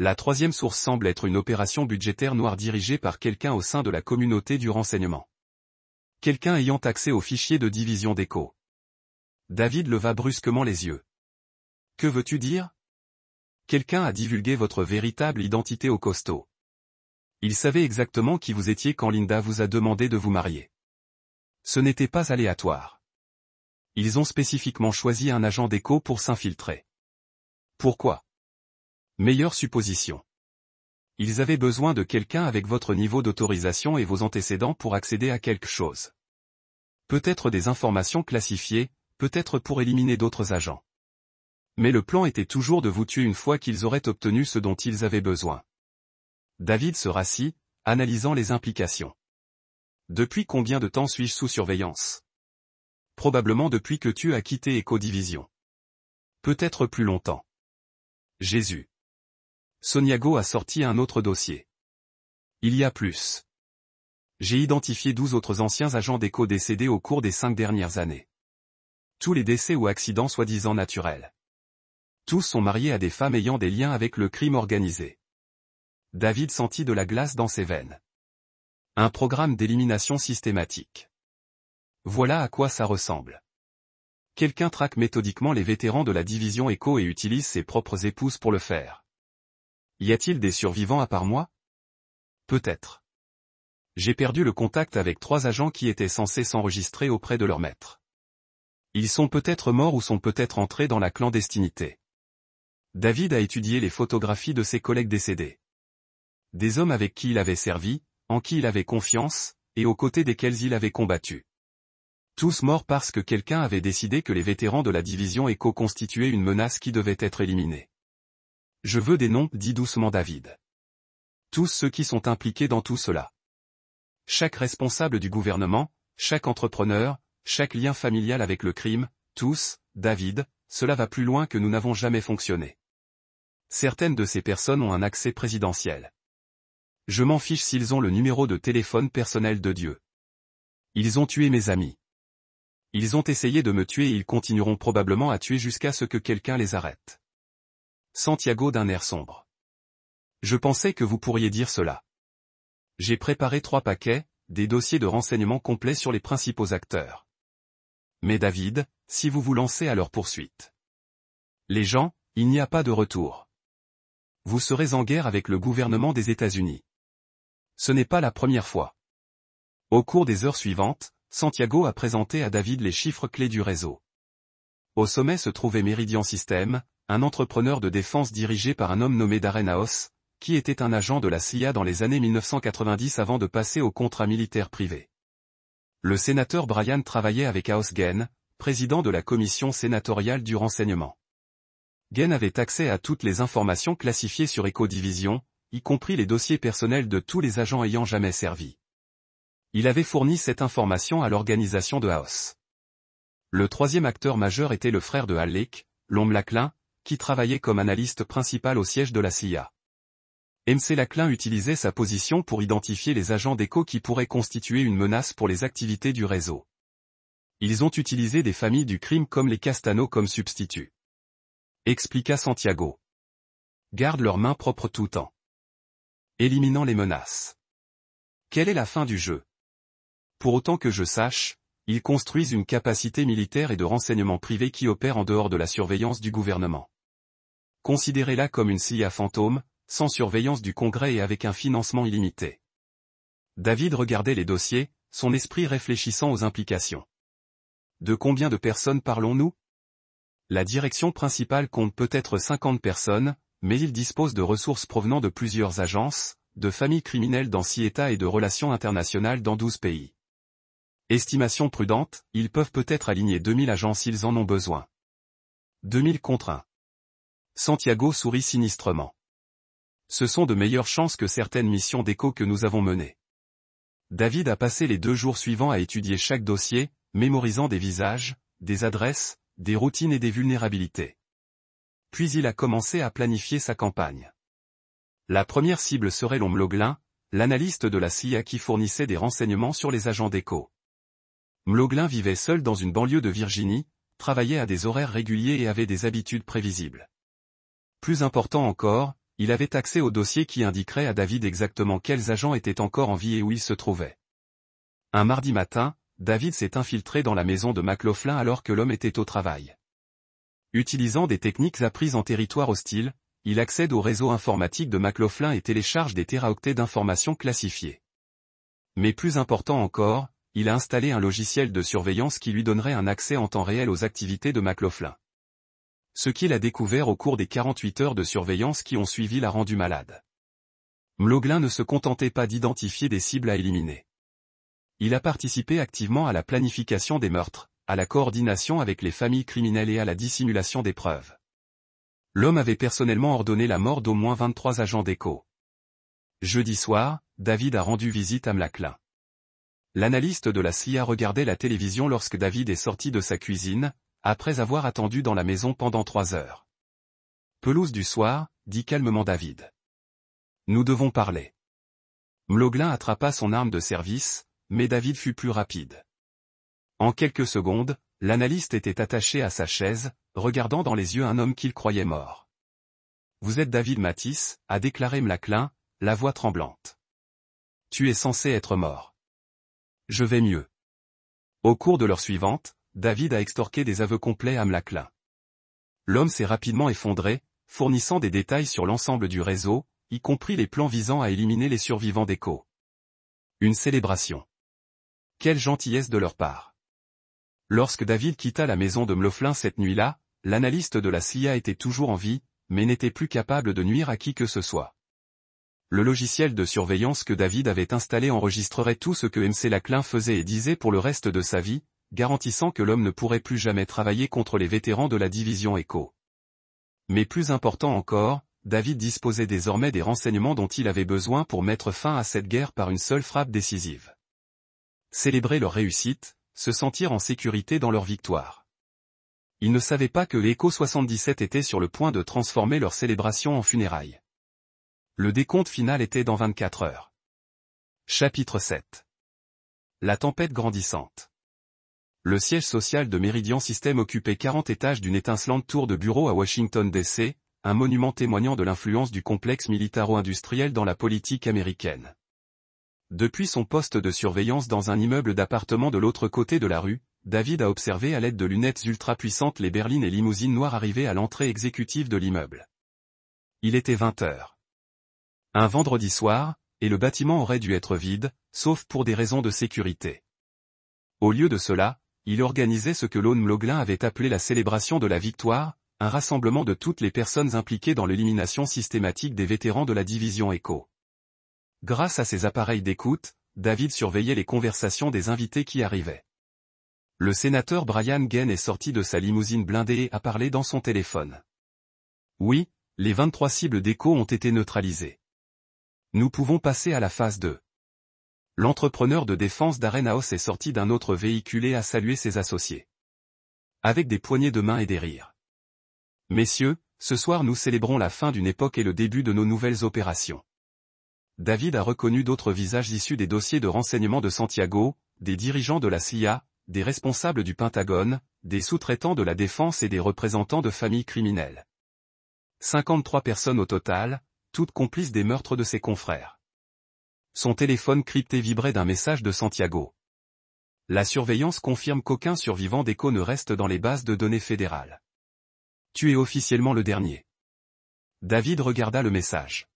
La troisième source semble être une opération budgétaire noire dirigée par quelqu'un au sein de la communauté du renseignement. Quelqu'un ayant accès aux fichiers de division d'Echo. David leva brusquement les yeux. Que veux-tu dire? Quelqu'un a divulgué votre véritable identité au costaud. Il savait exactement qui vous étiez quand Linda vous a demandé de vous marier. Ce n'était pas aléatoire. Ils ont spécifiquement choisi un agent d'Echo pour s'infiltrer. Pourquoi? Meilleure supposition. Ils avaient besoin de quelqu'un avec votre niveau d'autorisation et vos antécédents pour accéder à quelque chose. Peut-être des informations classifiées, peut-être pour éliminer d'autres agents. Mais le plan était toujours de vous tuer une fois qu'ils auraient obtenu ce dont ils avaient besoin. David se rassit, analysant les implications. Depuis combien de temps suis-je sous surveillance? Probablement depuis que tu as quitté Echo Division. Peut-être plus longtemps. Jésus. Soniago a sorti un autre dossier. Il y a plus. J'ai identifié 12 autres anciens agents d'Echo décédés au cours des 5 dernières années. Tous les décès ou accidents soi-disant naturels. Tous sont mariés à des femmes ayant des liens avec le crime organisé. David sentit de la glace dans ses veines. Un programme d'élimination systématique. Voilà à quoi ça ressemble. Quelqu'un traque méthodiquement les vétérans de la division Echo et utilise ses propres épouses pour le faire. Y a-t-il des survivants à part moi? Peut-être. J'ai perdu le contact avec 3 agents qui étaient censés s'enregistrer auprès de leur maître. Ils sont peut-être morts ou sont peut-être entrés dans la clandestinité. David a étudié les photographies de ses collègues décédés. Des hommes avec qui il avait servi, en qui il avait confiance, et aux côtés desquels il avait combattu. Tous morts parce que quelqu'un avait décidé que les vétérans de la division Echo constituaient une menace qui devait être éliminée. Je veux des noms, dit doucement David. Tous ceux qui sont impliqués dans tout cela. Chaque responsable du gouvernement, chaque entrepreneur, chaque lien familial avec le crime, tous, David, cela va plus loin que nous n'avons jamais fonctionné. Certaines de ces personnes ont un accès présidentiel. Je m'en fiche s'ils ont le numéro de téléphone personnel de Dieu. Ils ont tué mes amis. Ils ont essayé de me tuer et ils continueront probablement à tuer jusqu'à ce que quelqu'un les arrête. Santiago d'un air sombre. Je pensais que vous pourriez dire cela. J'ai préparé 3 paquets, des dossiers de renseignements complets sur les principaux acteurs. Mais David, si vous vous lancez à leur poursuite. Les gens, il n'y a pas de retour. Vous serez en guerre avec le gouvernement des États-Unis. Ce n'est pas la première fois. Au cours des heures suivantes, Santiago a présenté à David les chiffres clés du réseau. Au sommet se trouvait Meridian Systems, un entrepreneur de défense dirigé par un homme nommé Darren House, qui était un agent de la CIA dans les années 1990 avant de passer au contrat militaire privé. Le sénateur Bryan travaillait avec House Gain, président de la commission sénatoriale du renseignement. Gain avait accès à toutes les informations classifiées sur Echo Division, y compris les dossiers personnels de tous les agents ayant jamais servi. Il avait fourni cette information à l'organisation de House. Le troisième acteur majeur était le frère de Halleck, Lom Laclin, qui travaillait comme analyste principal au siège de la CIA. MC Laclin utilisait sa position pour identifier les agents d'Echo qui pourraient constituer une menace pour les activités du réseau. Ils ont utilisé des familles du crime comme les Castano comme substituts. Expliqua Santiago. Gardent leurs mains propres tout temps. Éliminant les menaces. Quelle est la fin du jeu? Pour autant que je sache, ils construisent une capacité militaire et de renseignement privé qui opère en dehors de la surveillance du gouvernement. Considérez-la comme une CIA fantôme, sans surveillance du Congrès et avec un financement illimité. David regardait les dossiers, son esprit réfléchissant aux implications. De combien de personnes parlons-nous? La direction principale compte peut-être 50 personnes, mais il dispose de ressources provenant de plusieurs agences, de familles criminelles dans 6 États et de relations internationales dans 12 pays. Estimation prudente, ils peuvent peut-être aligner 2000 agents s'ils en ont besoin. 2000 contre 1. Santiago sourit sinistrement. Ce sont de meilleures chances que certaines missions d'Echo que nous avons menées. David a passé les 2 jours suivants à étudier chaque dossier, mémorisant des visages, des adresses, des routines et des vulnérabilités. Puis il a commencé à planifier sa campagne. La première cible serait Lom Mloglin, l'analyste de la CIA qui fournissait des renseignements sur les agents d'Echo. Mloglin vivait seul dans une banlieue de Virginie, travaillait à des horaires réguliers et avait des habitudes prévisibles. Plus important encore, il avait accès au dossier qui indiquerait à David exactement quels agents étaient encore en vie et où ils se trouvaient. Un mardi matin, David s'est infiltré dans la maison de McLaughlin alors que l'homme était au travail. Utilisant des techniques apprises en territoire hostile, il accède au réseau informatique de McLaughlin et télécharge des téraoctets d'informations classifiées. Mais plus important encore, il a installé un logiciel de surveillance qui lui donnerait un accès en temps réel aux activités de McLaughlin. Ce qu'il a découvert au cours des 48 heures de surveillance qui ont suivi l'a rendu malade. McLaughlin ne se contentait pas d'identifier des cibles à éliminer. Il a participé activement à la planification des meurtres, à la coordination avec les familles criminelles et à la dissimulation des preuves. L'homme avait personnellement ordonné la mort d'au moins 23 agents d'Echo. Jeudi soir, David a rendu visite à McLaughlin. L'analyste de la CIA regardait la télévision lorsque David est sorti de sa cuisine, après avoir attendu dans la maison pendant 3 heures. Pelouse du soir, dit calmement David. Nous devons parler. McLaughlin attrapa son arme de service, mais David fut plus rapide. En quelques secondes, l'analyste était attaché à sa chaise, regardant dans les yeux un homme qu'il croyait mort. Vous êtes David Mathis, a déclaré McLaughlin, la voix tremblante. Tu es censé être mort. Je vais mieux. Au cours de l'heure suivante, David a extorqué des aveux complets à McLaughlin. L'homme s'est rapidement effondré, fournissant des détails sur l'ensemble du réseau, y compris les plans visant à éliminer les survivants d'Echo. Une célébration. Quelle gentillesse de leur part. Lorsque David quitta la maison de McLaughlin cette nuit-là, l'analyste de la CIA était toujours en vie, mais n'était plus capable de nuire à qui que ce soit. Le logiciel de surveillance que David avait installé enregistrerait tout ce que McLaughlin faisait et disait pour le reste de sa vie, garantissant que l'homme ne pourrait plus jamais travailler contre les vétérans de la division Echo. Mais plus important encore, David disposait désormais des renseignements dont il avait besoin pour mettre fin à cette guerre par une seule frappe décisive. Célébrer leur réussite, se sentir en sécurité dans leur victoire. Ils ne savaient pas que l'Echo 77 était sur le point de transformer leur célébration en funérailles. Le décompte final était dans 24 heures. Chapitre 7. La tempête grandissante. Le siège social de Meridian System occupait 40 étages d'une étincelante tour de bureau à Washington DC, un monument témoignant de l'influence du complexe militaro-industriel dans la politique américaine. Depuis son poste de surveillance dans un immeuble d'appartements de l'autre côté de la rue, David a observé à l'aide de lunettes ultra-puissantes les berlines et limousines noires arriver à l'entrée exécutive de l'immeuble. Il était 20 heures. Un vendredi soir, et le bâtiment aurait dû être vide, sauf pour des raisons de sécurité. Au lieu de cela, il organisait ce que Lone McLaughlin avait appelé la célébration de la victoire, un rassemblement de toutes les personnes impliquées dans l'élimination systématique des vétérans de la division Echo. Grâce à ses appareils d'écoute, David surveillait les conversations des invités qui arrivaient. Le sénateur Brian Gaines est sorti de sa limousine blindée et a parlé dans son téléphone. Oui, les 23 cibles d'Echo ont été neutralisées. Nous pouvons passer à la phase 2. L'entrepreneur de défense d'Arenaos est sorti d'un autre véhicule et a salué ses associés. Avec des poignées de main et des rires. Messieurs, ce soir nous célébrons la fin d'une époque et le début de nos nouvelles opérations. David a reconnu d'autres visages issus des dossiers de renseignement de Santiago, des dirigeants de la CIA, des responsables du Pentagone, des sous-traitants de la défense et des représentants de familles criminelles. 53 personnes au total, toutes complices des meurtres de ses confrères. Son téléphone crypté vibrait d'un message de Santiago. La surveillance confirme qu'aucun survivant d'Echo ne reste dans les bases de données fédérales. Tu es officiellement le dernier. David regarda le message.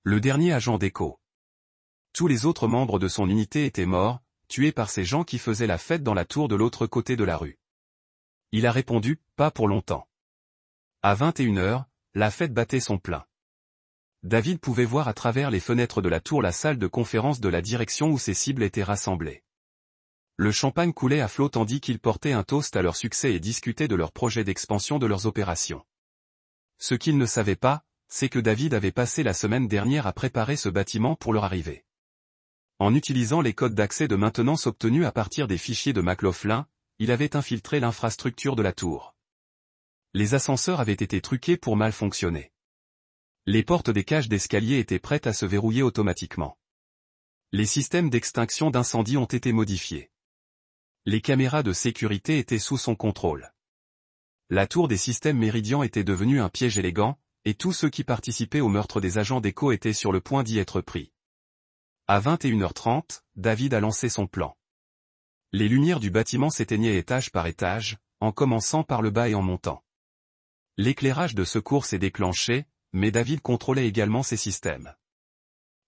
Le dernier agent d'Echo. Tous les autres membres de son unité étaient morts, tués par ces gens qui faisaient la fête dans la tour de l'autre côté de la rue. Il a répondu, pas pour longtemps. À 21 heures, la fête battait son plein. David pouvait voir à travers les fenêtres de la tour la salle de conférence de la direction où ses cibles étaient rassemblées. Le champagne coulait à flot tandis qu'ils portaient un toast à leur succès et discutaient de leurs projets d'expansion de leurs opérations. Ce qu'ils ne savaient pas, c'est que David avait passé la semaine dernière à préparer ce bâtiment pour leur arrivée. En utilisant les codes d'accès de maintenance obtenus à partir des fichiers de McLaughlin, il avait infiltré l'infrastructure de la tour. Les ascenseurs avaient été truqués pour mal fonctionner. Les portes des cages d'escalier étaient prêtes à se verrouiller automatiquement. Les systèmes d'extinction d'incendie ont été modifiés. Les caméras de sécurité étaient sous son contrôle. La tour des systèmes Meridian était devenue un piège élégant, et tous ceux qui participaient au meurtre des agents d'Echo étaient sur le point d'y être pris. À 21h30, David a lancé son plan. Les lumières du bâtiment s'éteignaient étage par étage, en commençant par le bas et en montant. L'éclairage de secours s'est déclenché, mais David contrôlait également ses systèmes.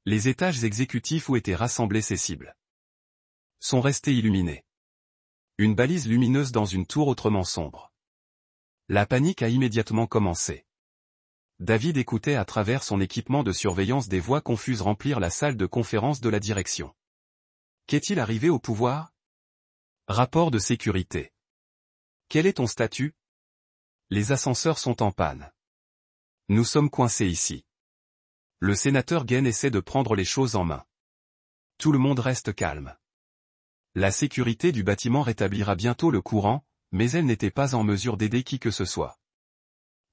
Les étages exécutifs où étaient rassemblées ses cibles sont restés illuminés. Une balise lumineuse dans une tour autrement sombre. La panique a immédiatement commencé. David écoutait à travers son équipement de surveillance des voix confuses remplir la salle de conférence de la direction. Qu'est-il arrivé au pouvoir? Rapport de sécurité. Quel est ton statut? Les ascenseurs sont en panne. Nous sommes coincés ici. Le sénateur Gaines essaie de prendre les choses en main. Tout le monde reste calme. La sécurité du bâtiment rétablira bientôt le courant, mais elle n'était pas en mesure d'aider qui que ce soit.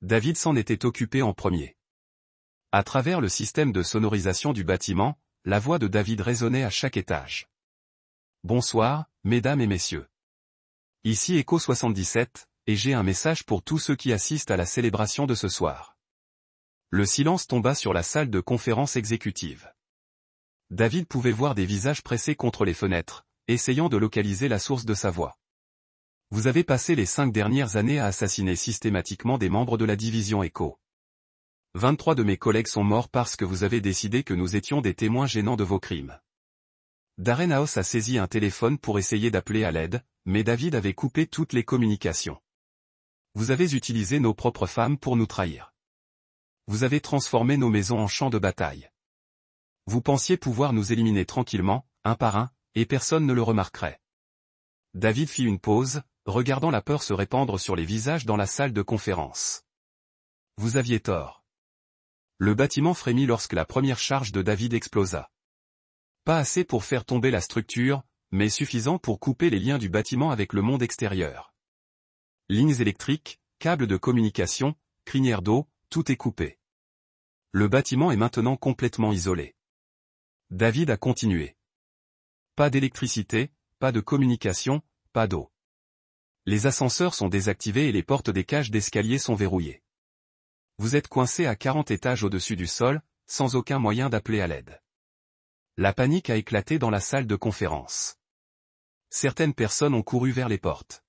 David s'en était occupé en premier. À travers le système de sonorisation du bâtiment, la voix de David résonnait à chaque étage. Bonsoir, mesdames et messieurs. Ici Echo 77, et j'ai un message pour tous ceux qui assistent à la célébration de ce soir. Le silence tomba sur la salle de conférence exécutive. David pouvait voir des visages pressés contre les fenêtres, essayant de localiser la source de sa voix. Vous avez passé les 5 dernières années à assassiner systématiquement des membres de la division Echo. 23 de mes collègues sont morts parce que vous avez décidé que nous étions des témoins gênants de vos crimes. Darren House a saisi un téléphone pour essayer d'appeler à l'aide, mais David avait coupé toutes les communications. Vous avez utilisé nos propres femmes pour nous trahir. Vous avez transformé nos maisons en champs de bataille. Vous pensiez pouvoir nous éliminer tranquillement, un par un, et personne ne le remarquerait. David fit une pause, regardant la peur se répandre sur les visages dans la salle de conférence. Vous aviez tort. Le bâtiment frémit lorsque la première charge de David explosa. Pas assez pour faire tomber la structure, mais suffisant pour couper les liens du bâtiment avec le monde extérieur. Lignes électriques, câbles de communication, crinières d'eau, tout est coupé. Le bâtiment est maintenant complètement isolé. David a continué. Pas d'électricité, pas de communication, pas d'eau. Les ascenseurs sont désactivés et les portes des cages d'escalier sont verrouillées. Vous êtes coincé à 40 étages au-dessus du sol, sans aucun moyen d'appeler à l'aide. La panique a éclaté dans la salle de conférence. Certaines personnes ont couru vers les portes.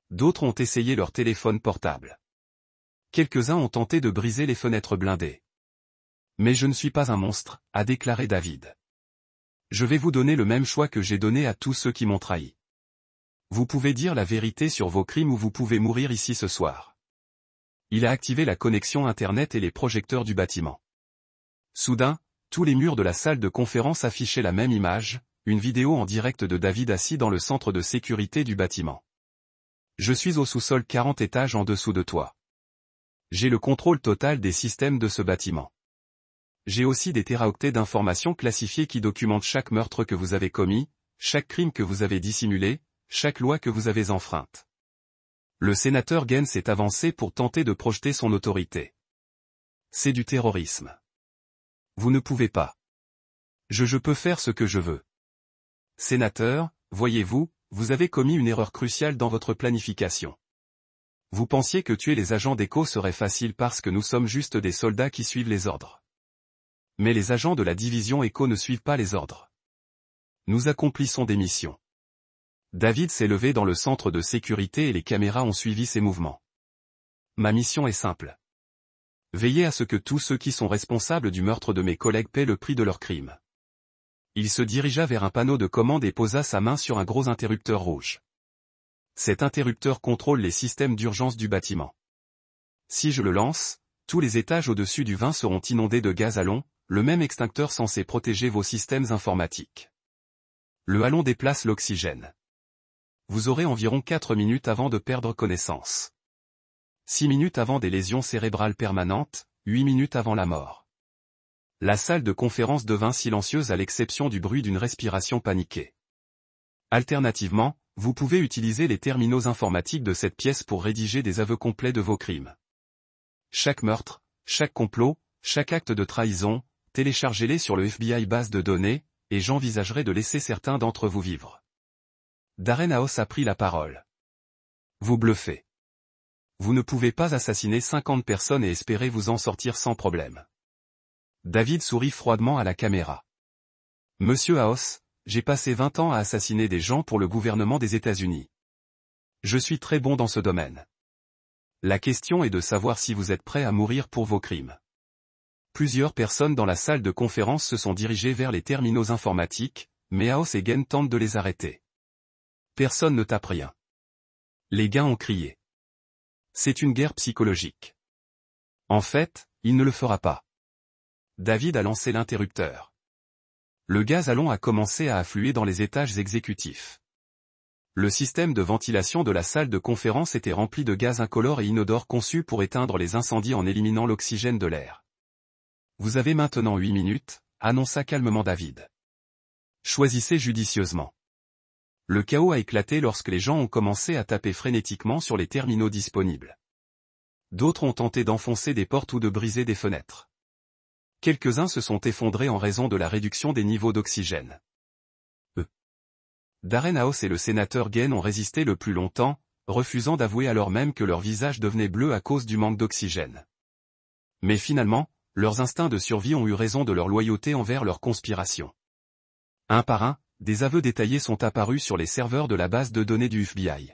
D'autres ont essayé leur téléphone portable. Quelques-uns ont tenté de briser les fenêtres blindées. Mais je ne suis pas un monstre, a déclaré David. Je vais vous donner le même choix que j'ai donné à tous ceux qui m'ont trahi. Vous pouvez dire la vérité sur vos crimes ou vous pouvez mourir ici ce soir. Il a activé la connexion Internet et les projecteurs du bâtiment. Soudain, tous les murs de la salle de conférence affichaient la même image, une vidéo en direct de David assis dans le centre de sécurité du bâtiment. Je suis au sous-sol 40 étages en dessous de toi. J'ai le contrôle total des systèmes de ce bâtiment. J'ai aussi des téraoctets d'informations classifiées qui documentent chaque meurtre que vous avez commis, chaque crime que vous avez dissimulé, chaque loi que vous avez enfreinte. Le sénateur Gaines s'est avancé pour tenter de projeter son autorité. C'est du terrorisme. Vous ne pouvez pas. Je peux faire ce que je veux. Sénateur, voyez-vous, vous avez commis une erreur cruciale dans votre planification. Vous pensiez que tuer les agents d'Echo serait facile parce que nous sommes juste des soldats qui suivent les ordres. Mais les agents de la division Echo ne suivent pas les ordres. Nous accomplissons des missions. David s'est levé dans le centre de sécurité et les caméras ont suivi ses mouvements. Ma mission est simple. Veillez à ce que tous ceux qui sont responsables du meurtre de mes collègues paient le prix de leurs crimes. Il se dirigea vers un panneau de commande et posa sa main sur un gros interrupteur rouge. Cet interrupteur contrôle les systèmes d'urgence du bâtiment. Si je le lance, tous les étages au-dessus du 20 seront inondés de gaz halon, le même extincteur censé protéger vos systèmes informatiques. Le halon déplace l'oxygène. Vous aurez environ 4 minutes avant de perdre connaissance. 6 minutes avant des lésions cérébrales permanentes, 8 minutes avant la mort. La salle de conférence devint silencieuse à l'exception du bruit d'une respiration paniquée. Alternativement, vous pouvez utiliser les terminaux informatiques de cette pièce pour rédiger des aveux complets de vos crimes. Chaque meurtre, chaque complot, chaque acte de trahison, téléchargez-les sur le FBI base de données, et j'envisagerai de laisser certains d'entre vous vivre. Darren House a pris la parole. Vous bluffez. Vous ne pouvez pas assassiner 50 personnes et espérer vous en sortir sans problème. David sourit froidement à la caméra. Monsieur House, j'ai passé 20 ans à assassiner des gens pour le gouvernement des États-Unis. Je suis très bon dans ce domaine. La question est de savoir si vous êtes prêt à mourir pour vos crimes. Plusieurs personnes dans la salle de conférence se sont dirigées vers les terminaux informatiques, mais House et Gain tentent de les arrêter. Personne ne tape rien. Les gars ont crié. C'est une guerre psychologique. En fait, il ne le fera pas. David a lancé l'interrupteur. Le gaz à long a commencé à affluer dans les étages exécutifs. Le système de ventilation de la salle de conférence était rempli de gaz incolore et inodore conçu pour éteindre les incendies en éliminant l'oxygène de l'air. Vous avez maintenant 8 minutes, annonça calmement David. Choisissez judicieusement. Le chaos a éclaté lorsque les gens ont commencé à taper frénétiquement sur les terminaux disponibles. D'autres ont tenté d'enfoncer des portes ou de briser des fenêtres. Quelques-uns se sont effondrés en raison de la réduction des niveaux d'oxygène. Darren House et le sénateur Gain ont résisté le plus longtemps, refusant d'avouer alors même que leur visage devenait bleu à cause du manque d'oxygène. Mais finalement, leurs instincts de survie ont eu raison de leur loyauté envers leur conspiration. Un par un, des aveux détaillés sont apparus sur les serveurs de la base de données du FBI.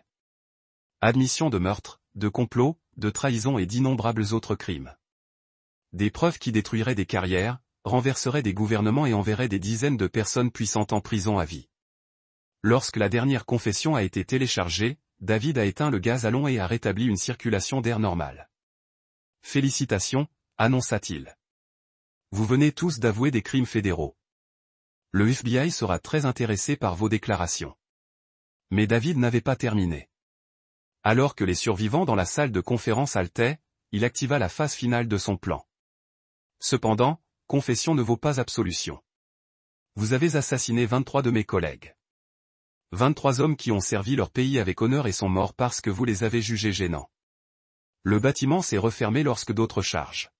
Admission de meurtre, de complot, de trahison et d'innombrables autres crimes. Des preuves qui détruiraient des carrières, renverseraient des gouvernements et enverraient des dizaines de personnes puissantes en prison à vie. Lorsque la dernière confession a été téléchargée, David a éteint le gaz à long et a rétabli une circulation d'air normale. Félicitations, annonça-t-il. Vous venez tous d'avouer des crimes fédéraux. Le FBI sera très intéressé par vos déclarations. Mais David n'avait pas terminé. Alors que les survivants dans la salle de conférence haletaient, il activa la phase finale de son plan. Cependant, confession ne vaut pas absolution. Vous avez assassiné 23 de mes collègues. 23 hommes qui ont servi leur pays avec honneur et sont morts parce que vous les avez jugés gênants. Le bâtiment s'est refermé lorsque d'autres charges.